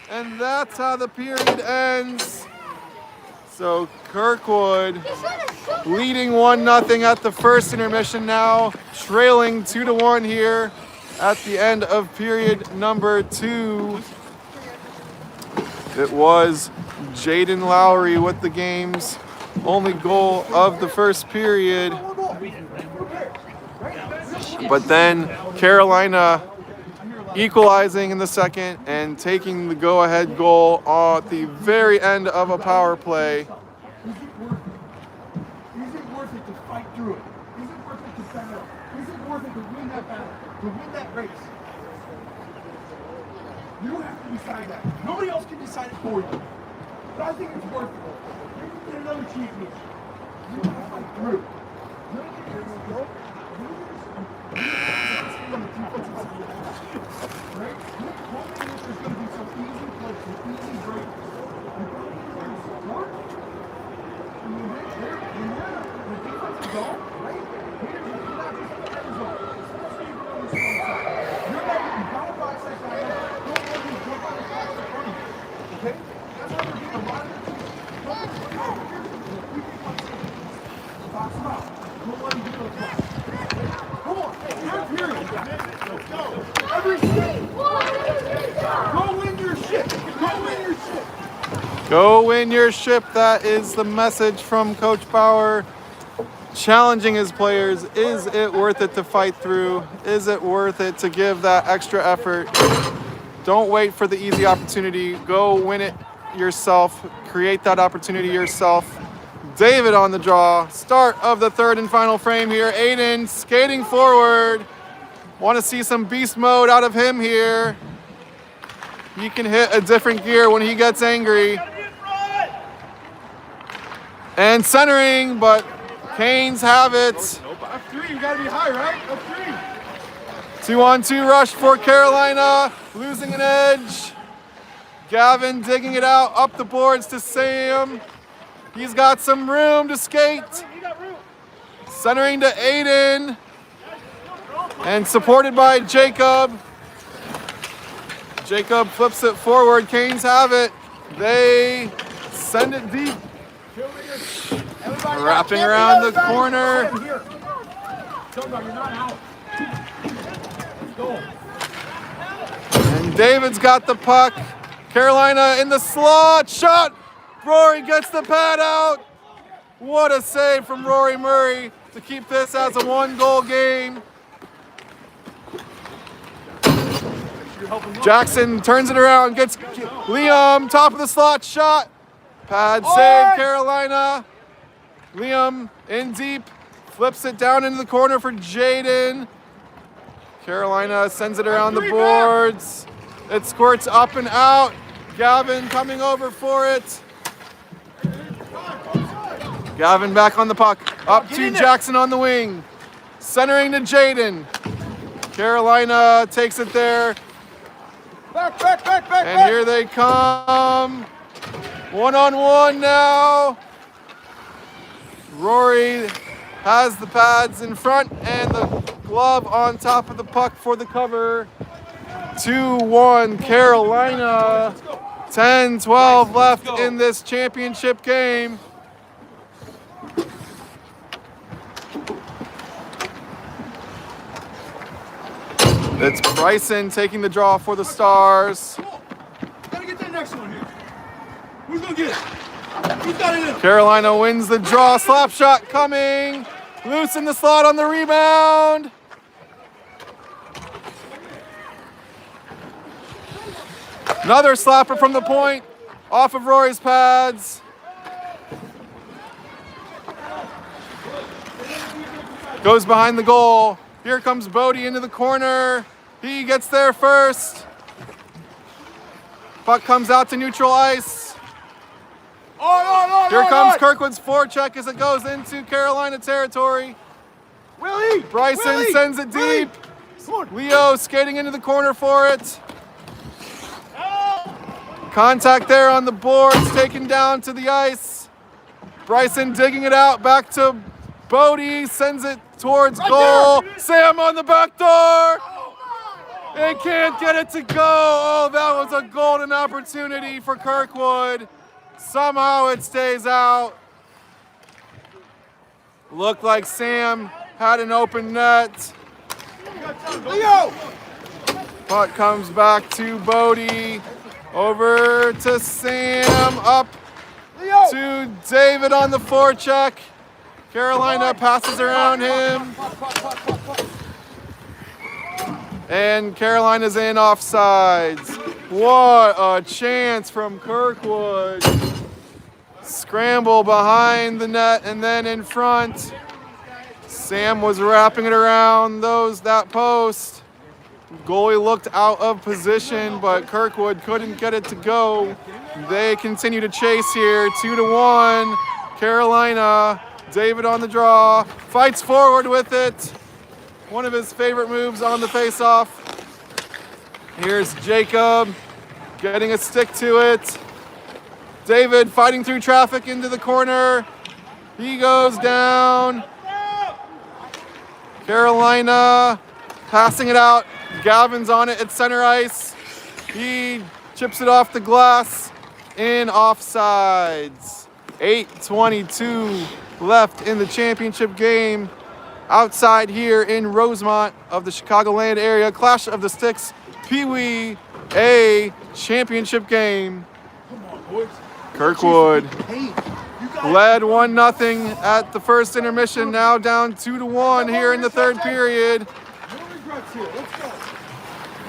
Speaker 1: And that's how the period ends. So Kirkwood leading 1-0 at the first intermission, now trailing 2-1 here at the end of period number 2. It was Jaden Lowry with the game's only goal of the first period. But then Carolina equalizing in the second and taking the go-ahead goal at the very end of a power play.
Speaker 2: Is it worth it to fight through it? Is it worth it to battle? Is it worth it to win that battle? To win that race? You have to decide that. Nobody else can decide it for you. But I think it's worth it. You can get another championship. You have to fight through.
Speaker 1: Go win your ship. That is the message from Coach Bauer, challenging his players. Is it worth it to fight through? Is it worth it to give that extra effort? Don't wait for the easy opportunity. Go win it yourself. Create that opportunity yourself. David on the draw. Start of the third and final frame here. Aiden skating forward. Want to see some beast mode out of him here. He can hit a different gear when he gets angry. And centering, but Canes have it.
Speaker 2: Up 3, you gotta be high, right? Up 3.
Speaker 1: 2-on-2 rush for Carolina, losing an edge. Gavin digging it out up the boards to Sam. He's got some room to skate.
Speaker 3: You got room.
Speaker 1: Centering to Aiden. And supported by Jacob. Jacob flips it forward. Canes have it. They send it deep. Wrapping around the corner. And David's got the puck. Carolina in the slot. Shot. Rory gets the pad out. What a save from Rory Murray to keep this as a 1-goal game. Jackson turns it around, gets Liam, top of the slot, shot. Pad save, Carolina. Liam in deep, flips it down into the corner for Jaden. Carolina sends it around the boards. It squirts up and out. Gavin coming over for it. Gavin back on the puck. Up to Jackson on the wing. Centering to Jaden. Carolina takes it there.
Speaker 2: Back.
Speaker 1: And here they come. 1-on-1 now. Rory has the pads in front and the glove on top of the puck for the cover. 2-1 Carolina. 10-12 left in this championship game. It's Bryson taking the draw for the Stars.
Speaker 2: Gotta get that next one here. Who's gonna get it? Who's got it in?
Speaker 1: Carolina wins the draw. Slap shot coming. Loose in the slot on the rebound. Another slapper from the point. Off of Rory's pads. Goes behind the goal. Here comes Bodie into the corner. He gets there first. Puck comes out to neutral ice. Here comes Kirkwood's forecheck as it goes into Carolina territory.
Speaker 2: Willie!
Speaker 1: Bryson sends it deep. Leo skating into the corner for it. Contact there on the boards, taken down to the ice. Bryson digging it out, back to Bodie, sends it towards goal. Sam on the back door. They can't get it to go. Oh, that was a golden opportunity for Kirkwood. Somehow it stays out. Looked like Sam had an open net.
Speaker 2: Leo!
Speaker 1: Puck comes back to Bodie. Over to Sam. Up to David on the forecheck. Carolina passes around him. And Carolina's in offsides. What a chance from Kirkwood. Scramble behind the net and then in front. Sam was wrapping it around that post. Goalie looked out of position, but Kirkwood couldn't get it to go. They continue to chase here, 2-1. Carolina, David on the draw, fights forward with it. One of his favorite moves on the faceoff. Here's Jacob getting a stick to it. David fighting through traffic into the corner. He goes down. Carolina passing it out. Gavin's on it at center ice. He chips it off the glass in offsides. 8:22 left in the championship game. Outside here in Rosemont of the Chicagoland area. Clash of the Sticks, Peewee A championship game. Kirkwood led 1-0 at the first intermission. Now down 2-1 here in the third period.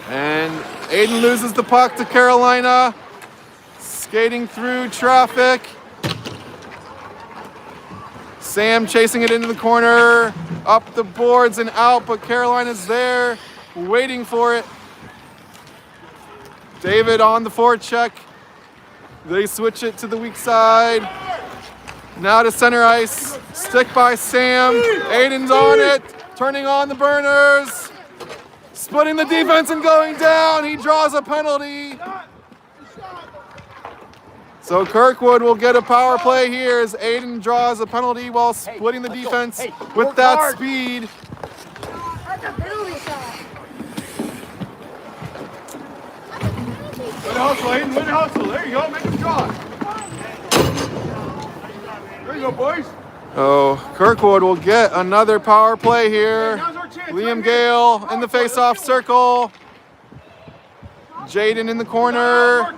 Speaker 1: And Aiden loses the puck to Carolina. Skating through traffic. Sam chasing it into the corner, up the boards and out, but Carolina's there, waiting for it. David on the forecheck. They switch it to the weak side. Now to center ice. Stick by Sam. Aiden's on it, turning on the burners. Splitting the defense and going down. He draws a penalty. So Kirkwood will get a power play here as Aiden draws a penalty while splitting the defense with that speed.
Speaker 4: That's a penalty shot.
Speaker 2: Good hustle, Aiden. Good hustle. There you go. Make him draw. There you go, boys.
Speaker 1: Oh, Kirkwood will get another power play here.
Speaker 2: Now's our chance.
Speaker 1: Liam Gale in the face-off circle. Jaden in the corner.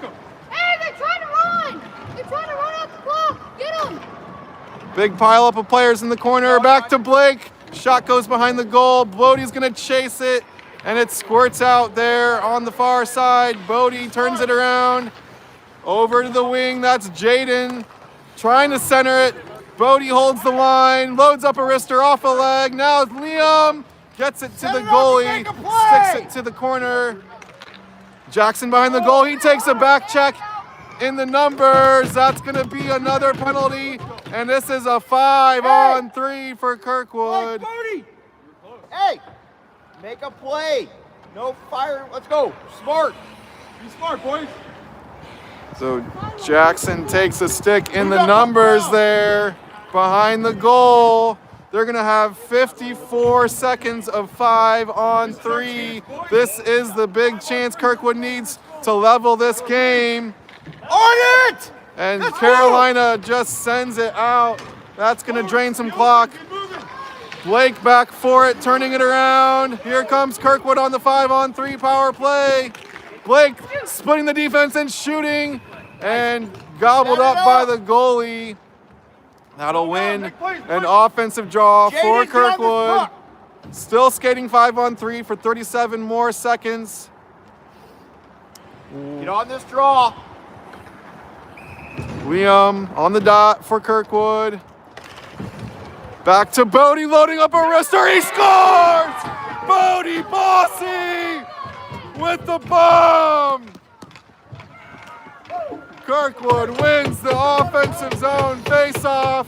Speaker 4: Hey, they're trying to run. They're trying to run out the clock. Get them.
Speaker 1: Big pile up of players in the corner. Back to Blake. Shot goes behind the goal. Bodie's going to chase it, and it squirts out there on the far side. Bodie turns it around. Over to the wing. That's Jaden trying to center it. Bodie holds the line, loads up a wrister off a leg. Now it's Liam. Gets it to the goalie. Sticks it to the corner. Jackson behind the goal. He takes a back check in the numbers. That's going to be another penalty. And this is a 5-on-3 for Kirkwood.
Speaker 3: Hey, make a play. No fire. Let's go. Smart.
Speaker 2: Be smart, boys.
Speaker 1: So Jackson takes a stick in the numbers there behind the goal. They're going to have 54 seconds of 5-on-3. This is the big chance Kirkwood needs to level this game.
Speaker 3: On it!
Speaker 1: And Carolina just sends it out. That's going to drain some clock. Blake back for it, turning it around. Here comes Kirkwood on the 5-on-3 power play. Blake splitting the defense and shooting, and gobbled up by the goalie. That'll win an offensive draw for Kirkwood. Still skating 5-on-3 for 37 more seconds.
Speaker 3: Get on this draw.
Speaker 1: Liam on the dot for Kirkwood. Back to Bodie, loading up a wrister. He scores! Bodie Bossy with the bomb. Kirkwood wins the offensive zone face-off.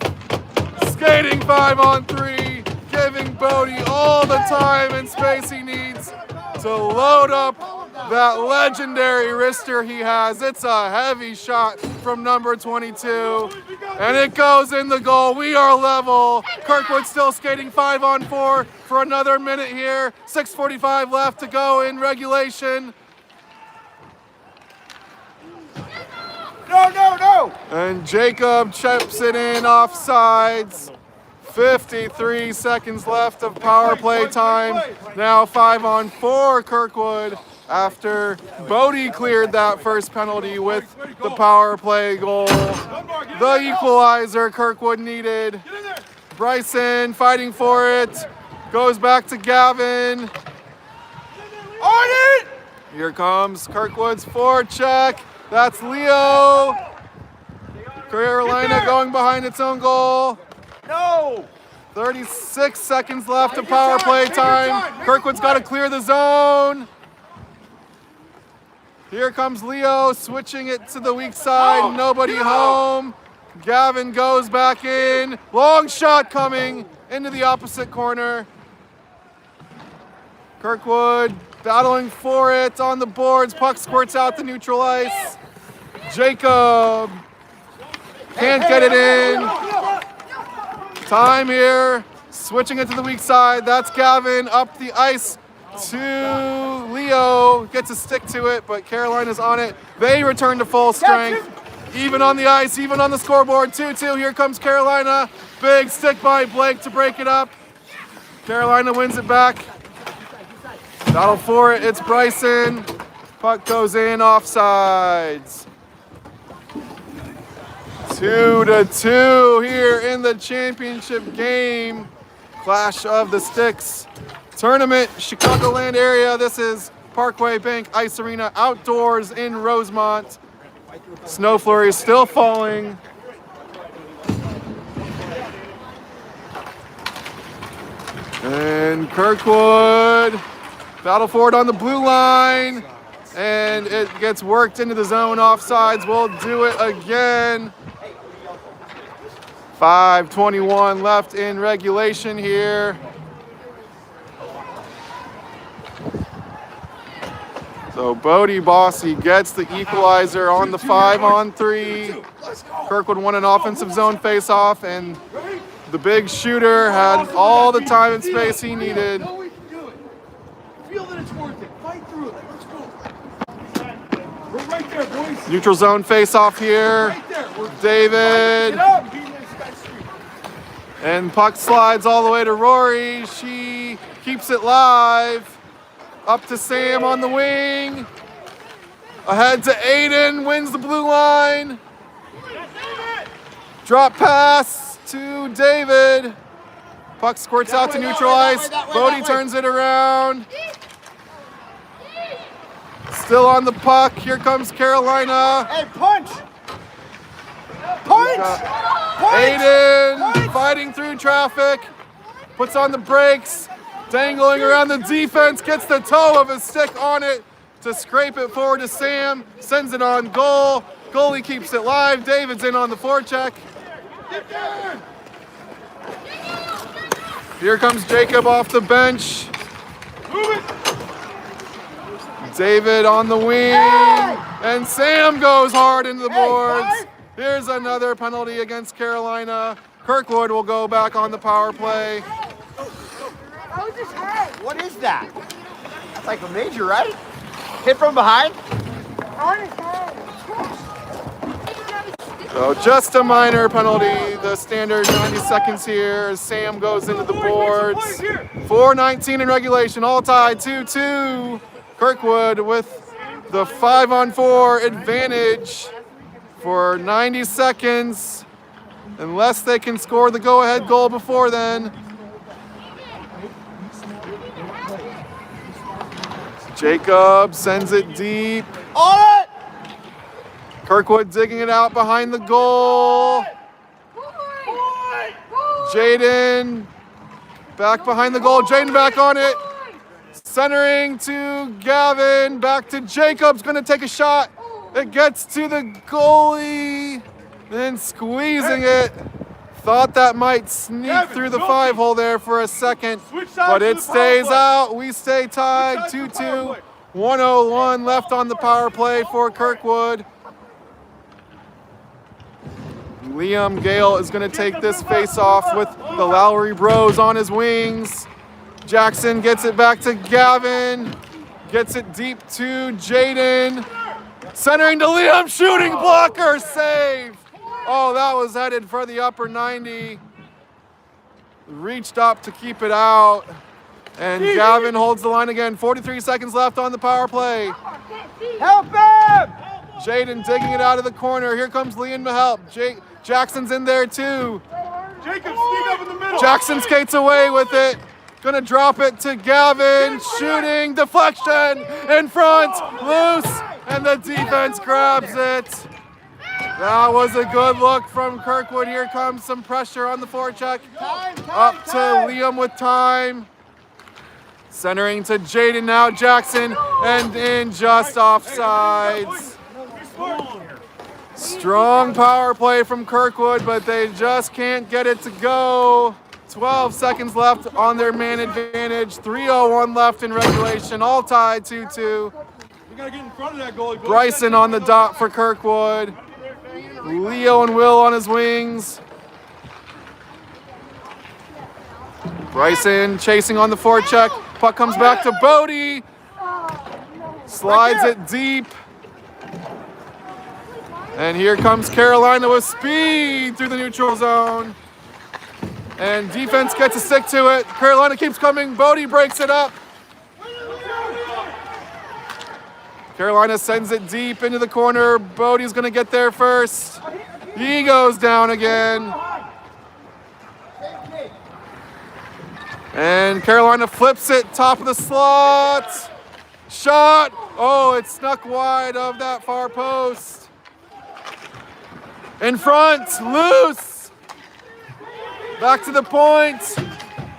Speaker 1: Skating 5-on-3, giving Bodie all the time and space he needs to load up that legendary wrister he has. It's a heavy shot from number 22, and it goes in the goal. We are level. Kirkwood still skating 5-on-4 for another minute here. 6:45 left to go in regulation.
Speaker 3: No.
Speaker 1: And Jacob chips it in offsides. 53 seconds left of power play time. Now 5-on-4 Kirkwood after Bodie cleared that first penalty with the power play goal. The equalizer Kirkwood needed. Bryson fighting for it. Goes back to Gavin.
Speaker 3: On it!
Speaker 1: Here comes Kirkwood's forecheck. That's Leo. Carolina going behind its own goal.
Speaker 3: No!
Speaker 1: 36 seconds left of power play time. Kirkwood's got to clear the zone. Here comes Leo switching it to the weak side. Nobody home. Gavin goes back in. Long shot coming into the opposite corner. Kirkwood battling for it on the boards. Puck squirts out the neutral ice. Jacob can't get it in. Time here. Switching it to the weak side. That's Gavin up the ice to Leo. Gets a stick to it, but Carolina's on it. They return to full strength. Even on the ice, even on the scoreboard. 2-2. Here comes Carolina. Big stick by Blake to break it up. Carolina wins it back. Battle for it. It's Bryson. Puck goes in offsides. 2-2 here in the championship game. Clash of the Sticks tournament, Chicagoland area. This is Parkway Bank Ice Arena outdoors in Rosemont. Snow flurries still falling. And Kirkwood battle for it on the blue line. And it gets worked into the zone offsides. We'll do it again. 5:21 left in regulation here. So Bodie Bossy gets the equalizer on the 5-on-3. Kirkwood won an offensive zone face-off, and the big shooter had all the time and space he needed.
Speaker 2: No, we can do it. Feel that it's worth it. Fight through it. Let's go. We're right there, boys.
Speaker 1: Neutral zone face-off here.
Speaker 2: Right there.
Speaker 1: David.
Speaker 2: Get up. Be nice, guys.
Speaker 1: And puck slides all the way to Rory. She keeps it live. Up to Sam on the wing. Ahead to Aiden, wins the blue line. Drop pass to David. Puck squirts out to neutral ice. Bodie turns it around. Still on the puck. Here comes Carolina.
Speaker 3: Hey, punch! Punch!
Speaker 1: Aiden fighting through traffic. Puts on the brakes. Dangling around the defense. Gets the toe of his stick on it to scrape it forward to Sam. Sends it on goal. Goalie keeps it live. David's in on the forecheck. Here comes Jacob off the bench. David on the wing. And Sam goes hard into the boards. Here's another penalty against Carolina. Kirkwood will go back on the power play.
Speaker 3: What is that? That's like a major, right? Hit from behind?
Speaker 1: So just a minor penalty. The standard 90 seconds here as Sam goes into the boards. 4:19 in regulation, all tied 2-2. Kirkwood with the 5-on-4 advantage for 90 seconds. Unless they can score the go-ahead goal before then. Jacob sends it deep.
Speaker 3: On it!
Speaker 1: Kirkwood digging it out behind the goal. Jaden back behind the goal. Jaden back on it. Centering to Gavin. Back to Jacob's going to take a shot. It gets to the goalie. Then squeezing it. Thought that might sneak through the 5-hole there for a second. But it stays out. We stay tied 2-2. 1:01 left on the power play for Kirkwood. Liam Gale is going to take this face-off with the Lowry Bros on his wings. Jackson gets it back to Gavin. Gets it deep to Jaden. Centering to Liam, shooting blocker, save. Oh, that was headed for the upper 90. Reached up to keep it out. And Gavin holds the line again. 43 seconds left on the power play.
Speaker 3: Help him!
Speaker 1: Jaden digging it out of the corner. Here comes Liam to help. Jackson's in there too.
Speaker 2: Jacob, sneak up in the middle.
Speaker 1: Jackson skates away with it. Gonna drop it to Gavin. Shooting, deflection, in front, loose, and the defense grabs it. That was a good look from Kirkwood. Here comes some pressure on the forecheck. Up to Liam with time. Centering to Jaden now, Jackson, and in just offsides. Strong power play from Kirkwood, but they just can't get it to go. 12 seconds left on their man advantage. 3:01 left in regulation, all tied 2-2.
Speaker 2: We gotta get in front of that goalie.
Speaker 1: Bryson on the dot for Kirkwood. Leo and Will on his wings. Bryson chasing on the forecheck. Puck comes back to Bodie. Slides it deep. And here comes Carolina with speed through the neutral zone. And defense gets a stick to it. Carolina keeps coming. Bodie breaks it up. Carolina sends it deep into the corner. Bodie's going to get there first. He goes down again. And Carolina flips it, top of the slot. Shot. Oh, it snuck wide of that far post. In front, loose. Back to the point.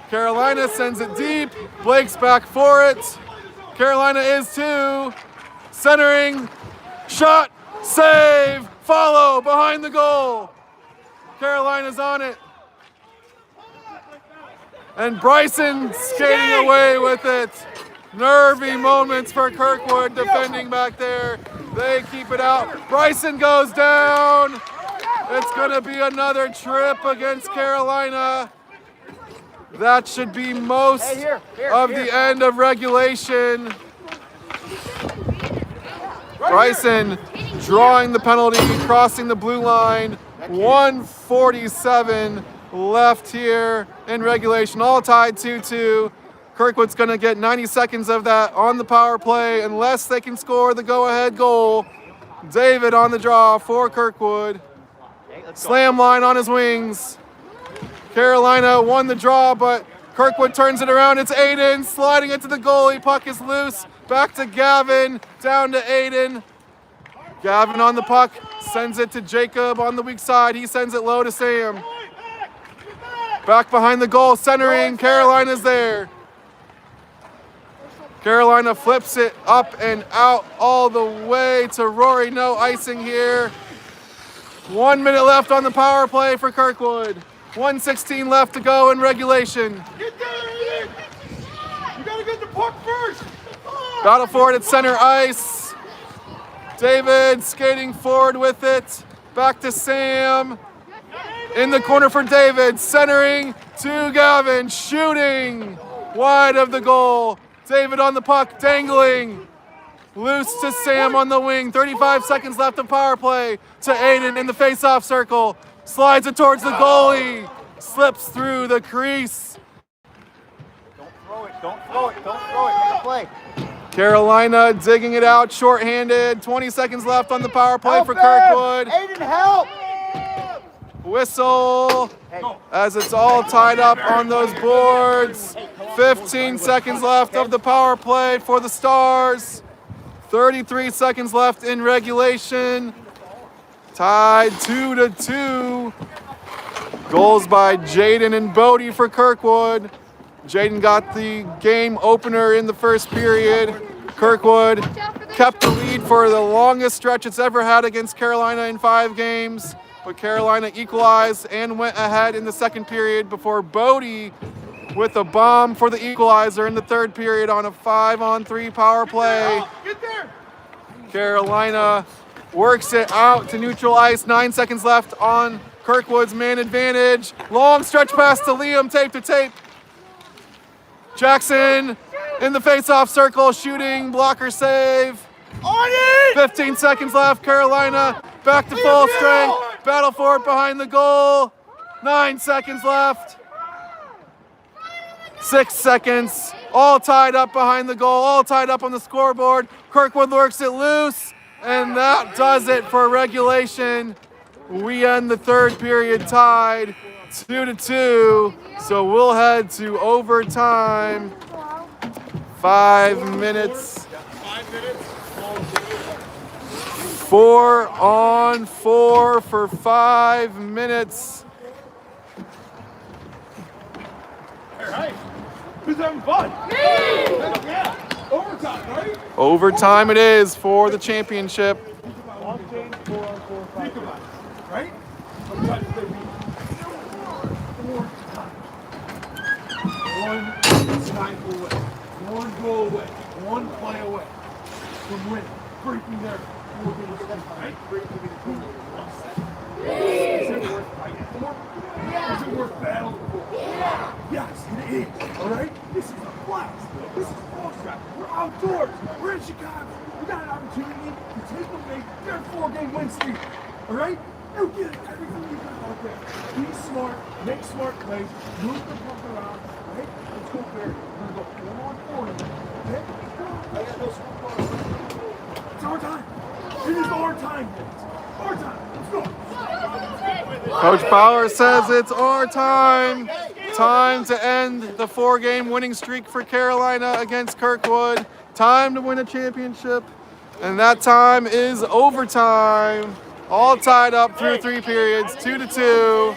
Speaker 1: Carolina sends it deep. Blake's back for it. Carolina is two. Centering, shot, save, follow, behind the goal. Carolina's on it. And Bryson skating away with it. Nervy moments for Kirkwood defending back there. They keep it out. Bryson goes down. It's going to be another trip against Carolina. That should be most of the end of regulation. Bryson drawing the penalty, crossing the blue line. 1:47 left here in regulation. All tied 2-2. Kirkwood's going to get 90 seconds of that on the power play unless they can score the go-ahead goal. David on the draw for Kirkwood. Slam line on his wings. Carolina won the draw, but Kirkwood turns it around. It's Aiden sliding into the goalie. Puck is loose. Back to Gavin. Down to Aiden. Gavin on the puck. Sends it to Jacob on the weak side. He sends it low to Sam. Back behind the goal. Centering. Carolina's there. Carolina flips it up and out all the way to Rory. No icing here. 1 minute left on the power play for Kirkwood. 1:16 left to go in regulation.
Speaker 2: Get there, Aiden! You gotta get the puck first!
Speaker 1: Battle for it at center ice. David skating forward with it. Back to Sam. In the corner for David. Centering to Gavin. Shooting wide of the goal. David on the puck, dangling. Loose to Sam on the wing. 35 seconds left of power play. To Aiden in the face-off circle. Slides it towards the goalie. Slips through the crease.
Speaker 3: Don't throw it, don't throw it, don't throw it. Make a play.
Speaker 1: Carolina digging it out, shorthanded. 20 seconds left on the power play for Kirkwood.
Speaker 3: Aiden, help!
Speaker 1: Whistle as it's all tied up on those boards. 15 seconds left of the power play for the Stars. 33 seconds left in regulation. Tied 2-2. Goals by Jaden and Bodie for Kirkwood. Jaden got the game opener in the first period. Kirkwood kept the lead for the longest stretch it's ever had against Carolina in 5 games. But Carolina equalized and went ahead in the second period before Bodie with a bomb for the equalizer in the third period on a 5-on-3 power play.
Speaker 2: Get there!
Speaker 1: Carolina works it out to neutral ice. 9 seconds left on Kirkwood's man advantage. Long stretch pass to Liam, tape to tape. Jackson in the face-off circle, shooting, blocker save.
Speaker 2: On it!
Speaker 1: 15 seconds left. Carolina back to full strength. Battle for it behind the goal. 9 seconds left. 6 seconds. All tied up behind the goal. All tied up on the scoreboard. Kirkwood works it loose. And that does it for regulation. We end the third period tied 2-2. So we'll head to overtime. 5 minutes. 4-on-4 for 5 minutes.
Speaker 2: All right. Who's having fun? Yeah. Overtime, right?
Speaker 1: Overtime it is for the championship.
Speaker 2: Think about it, right? Sometimes they beat 4 times. 1 snipe away, 1 goal away, 1 play away from winning, breaking their 4 games, right? Breaking the goal in 1 second. Is it worth fighting for? Is it worth battling for? Yes, it is. All right? This is a blast. This is bullshit. We're outdoors. We're in Chicago. We got an opportunity to take them their 4-game win streak. All right? You get everything you got out there. Be smart. Make smart plays. Move the puck around. Right? Let's go there. We're going to go 4-on-4. Okay? Come on. I got no score. It's our time. It is our time. Our time. Let's go.
Speaker 1: Coach Bauer says it's our time. Time to end the 4-game winning streak for Carolina against Kirkwood. Time to win a championship. And that time is overtime. All tied up through 3 periods, 2-2.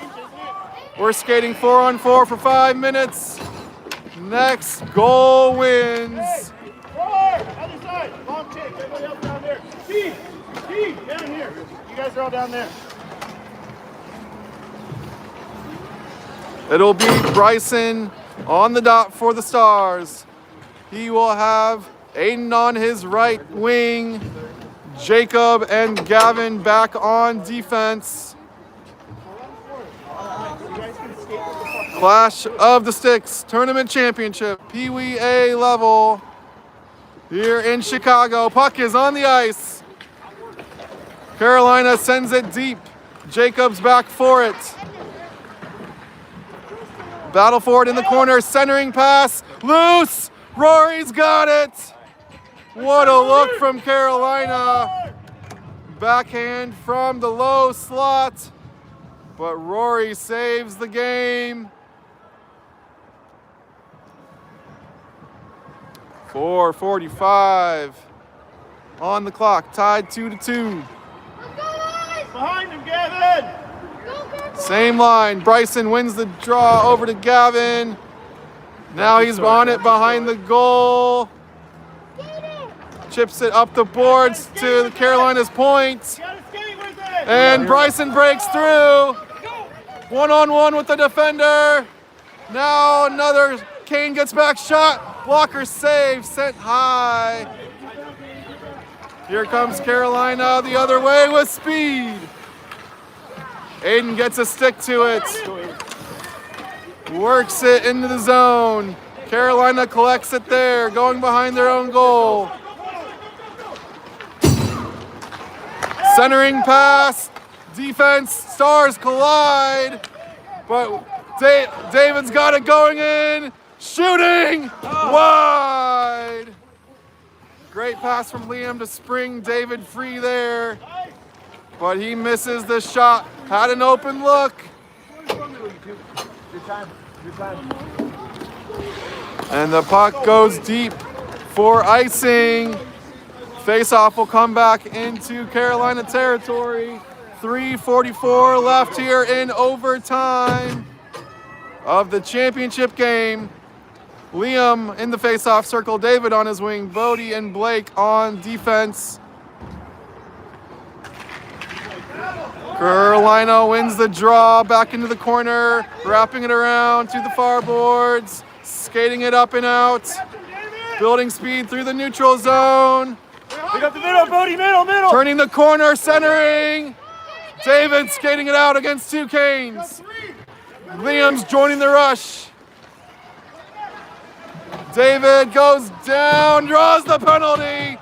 Speaker 1: We're skating 4-on-4 for 5 minutes. Next goal wins.
Speaker 2: Other side. Long kick. Everybody else down there. Steve, down here. You guys are all down there.
Speaker 1: It'll be Bryson on the dot for the Stars. He will have Aiden on his right wing. Jacob and Gavin back on defense. Clash of the Sticks Tournament Championship, Peewee A level here in Chicago. Puck is on the ice. Carolina sends it deep. Jacob's back for it. Battle for it in the corner, centering pass, loose. Rory's got it. What a look from Carolina. Backhand from the low slot, but Rory saves the game. 4:45 on the clock, tied 2-2.
Speaker 3: Behind him, Gavin!
Speaker 1: Same line. Bryson wins the draw over to Gavin. Now he's on it behind the goal. Chips it up the boards to Carolina's point. And Bryson breaks through. One-on-one with the defender. Now another Kane gets back shot. Blocker save, sent high. Here comes Carolina the other way with speed. Aiden gets a stick to it. Works it into the zone. Carolina collects it there, going behind their own goal. Centering pass. Defense, Stars collide. But David's got it going in. Shooting wide. Great pass from Liam to spring David free there. But he misses the shot. Had an open look. And the puck goes deep for icing. Face-off will come back into Carolina territory. 3:44 left here in overtime of the championship game. Liam in the face-off circle, David on his wing, Bodie and Blake on defense. Carolina wins the draw, back into the corner, wrapping it around to the far boards, skating it up and out, building speed through the neutral zone.
Speaker 3: Pick up the middle, Bodie, middle.
Speaker 1: Turning the corner, centering. David skating it out against two Canes. Liam's joining the rush. David goes down, draws the penalty.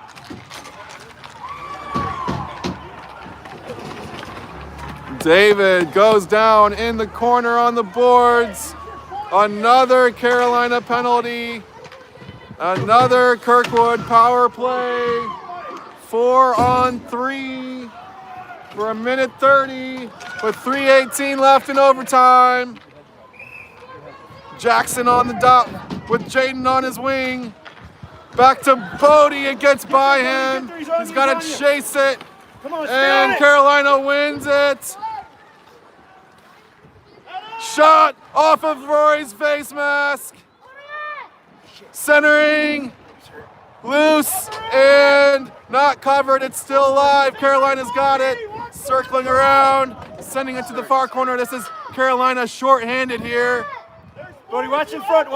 Speaker 1: David goes down in the corner on the boards. Another Carolina penalty. Another Kirkwood power play. 4-on-3 for 1:30 with 3:18 left in overtime. Jackson on the dot with Jaden on his wing. Back to Bodie, it gets by him. He's got to chase it. And Carolina wins it. Shot off of Rory's face mask. Centering. Loose and not covered. It's still alive. Carolina's got it. Circling around. Sending it to the far corner. This is Carolina shorthanded here.
Speaker 3: Bodie, watch in front.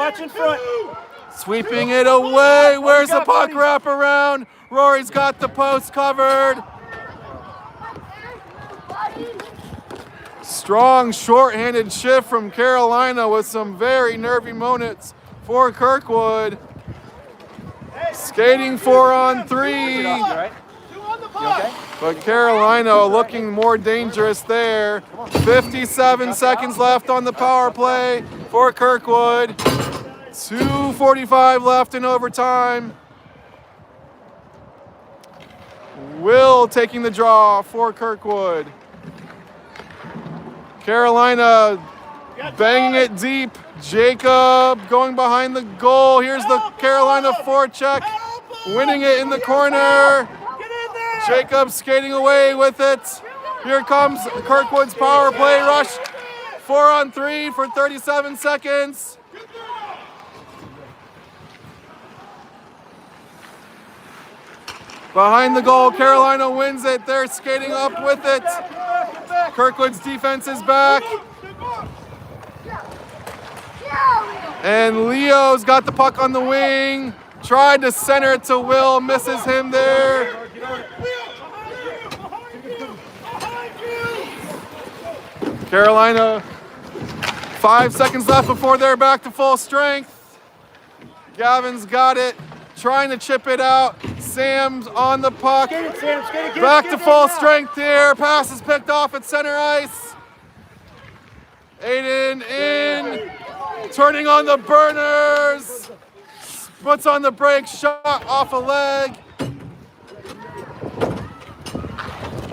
Speaker 1: Sweeping it away. Where's the puck wrap around? Rory's got the post covered. Strong shorthanded shift from Carolina with some very nervy moments for Kirkwood. Skating 4-on-3. But Carolina looking more dangerous there. 57 seconds left on the power play for Kirkwood. 2:45 left in overtime. Will taking the draw for Kirkwood. Carolina banging it deep. Jacob going behind the goal. Here's the Carolina forecheck. Winning it in the corner. Jacob skating away with it. Here comes Kirkwood's power play rush. 4-on-3 for 37 seconds. Behind the goal, Carolina wins it. They're skating up with it. Kirkwood's defense is back. And Leo's got the puck on the wing. tried to center it to Will, misses him there. Carolina, 5 seconds left before they're back to full strength. Gavin's got it, trying to chip it out. Sam's on the puck. Back to full strength here. Pass is picked off at center ice. Aiden in, turning on the burners. Puts on the brake, shot off a leg.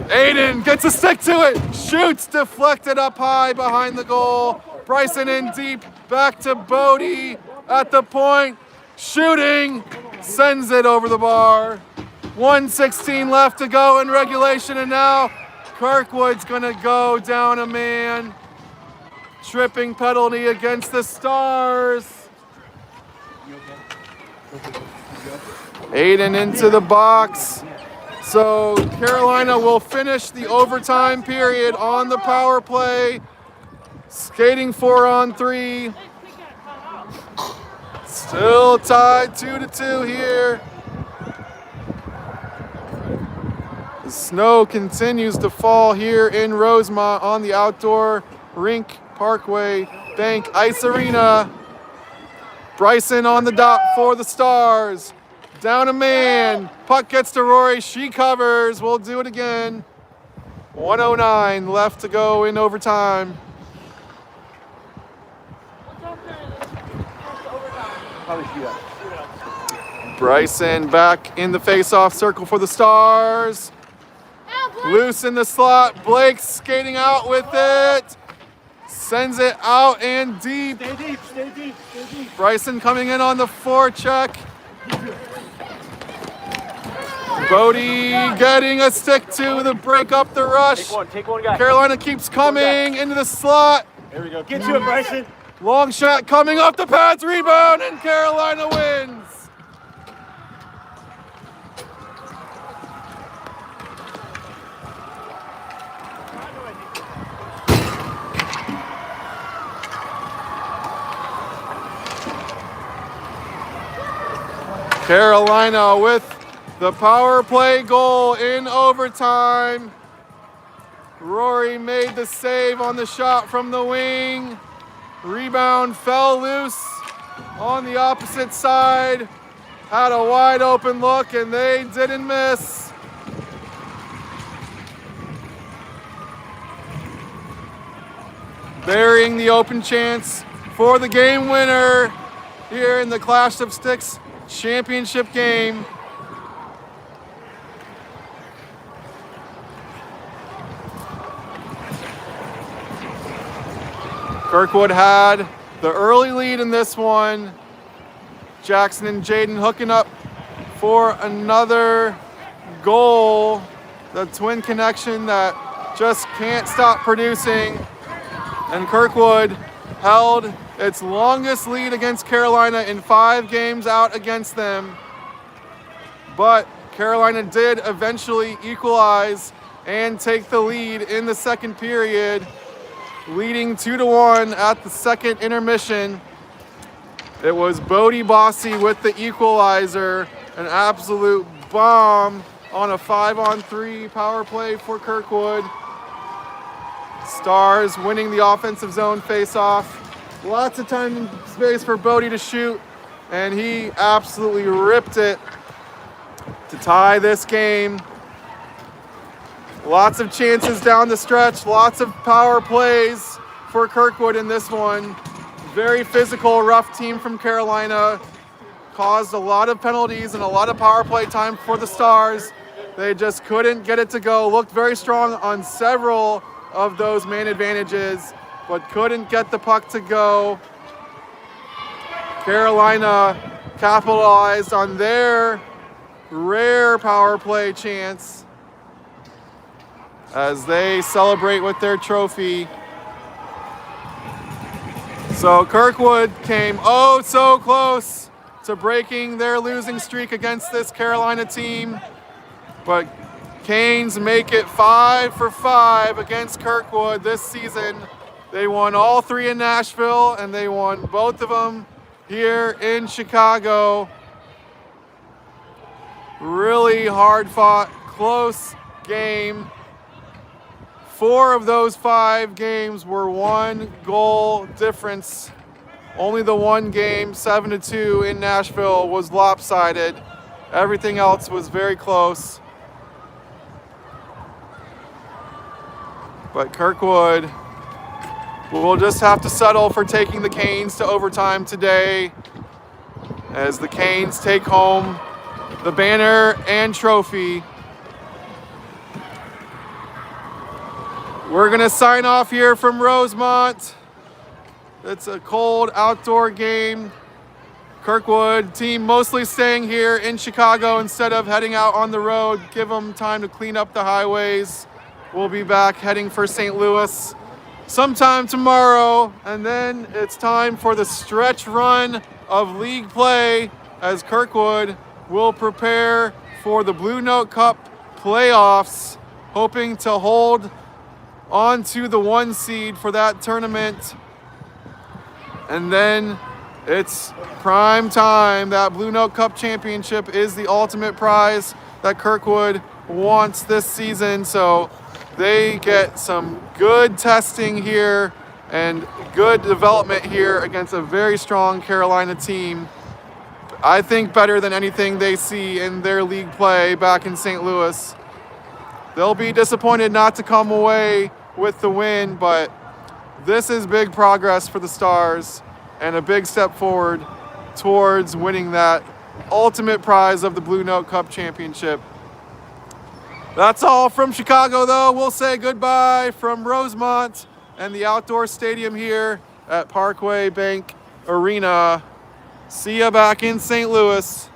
Speaker 1: Aiden gets a stick to it, shoots, deflected up high behind the goal. Bryson in deep, back to Bodie at the point, shooting, sends it over the bar. 1:16 left to go in regulation, and now Kirkwood's gonna go down a man. Tripping penalty against the Stars. Aiden into the box. So Carolina will finish the overtime period on the power play. Skating 4-on-3. Still tied 2-2 here. The snow continues to fall here in Rosemont on the outdoor rink Parkway Bank Ice Arena. Bryson on the dot for the Stars. Down a man. Puck gets to Rory. She covers. We'll do it again. 1:09 left to go in overtime. Bryson back in the face-off circle for the Stars. Loose in the slot. Blake skating out with it. Sends it out and deep.
Speaker 2: Stay deep, stay deep, stay deep.
Speaker 1: Bryson coming in on the forecheck. Bodie getting a stick to break up the rush.
Speaker 3: Take one, guy.
Speaker 1: Carolina keeps coming into the slot.
Speaker 2: There we go. Get to it, Bryson.
Speaker 1: Long shot coming off the pads, rebound, and Carolina wins. Carolina with the power play goal in overtime. Rory made the save on the shot from the wing. Rebound fell loose on the opposite side. Had a wide open look and they didn't miss. Burying the open chance for the game winner here in the Clash of Sticks championship game. Kirkwood had the early lead in this one. Jackson and Jaden hooking up for another goal. The twin connection that just can't stop producing. And Kirkwood held its longest lead against Carolina in 5 games out against them. But Carolina did eventually equalize and take the lead in the second period, leading 2-1 at the second intermission. It was Bodie Bossy with the equalizer, an absolute bomb on a 5-on-3 power play for Kirkwood. Stars winning the offensive zone face-off. Lots of time and space for Bodie to shoot, and he absolutely ripped it to tie this game. Lots of chances down the stretch, lots of power plays for Kirkwood in this one. Very physical, rough team from Carolina. Caused a lot of penalties and a lot of power play time for the Stars. They just couldn't get it to go. Looked very strong on several of those man advantages, but couldn't get the puck to go. Carolina capitalized on their rare power play chance as they celebrate with their trophy. So Kirkwood came oh so close to breaking their losing streak against this Carolina team, but Canes make it 5 for 5 against Kirkwood this season. They won all 3 in Nashville, and they won both of them here in Chicago. Really hard fought, close game. 4 of those 5 games were 1 goal difference. Only the one game, 7-2 in Nashville, was lopsided. Everything else was very close. But Kirkwood will just have to settle for taking the Canes to overtime today, as the Canes take home the banner and trophy. We're gonna sign off here from Rosemont. It's a cold outdoor game. Kirkwood team mostly staying here in Chicago instead of heading out on the road. Give them time to clean up the highways. We'll be back heading for St. Louis sometime tomorrow, and then it's time for the stretch run of league play as Kirkwood will prepare for the Blue Note Cup playoffs, hoping to hold on to the 1 seed for that tournament. And then it's prime time. That Blue Note Cup Championship is the ultimate prize that Kirkwood wants this season, so they get some good testing here and good development here against a very strong Carolina team. I think better than anything they see in their league play back in St. Louis. They'll be disappointed not to come away with the win, but this is big progress for the Stars and a big step forward towards winning that ultimate prize of the Blue Note Cup Championship. That's all from Chicago, though. We'll say goodbye from Rosemont and the outdoor stadium here at Parkway Bank Arena. See ya back in St. Louis.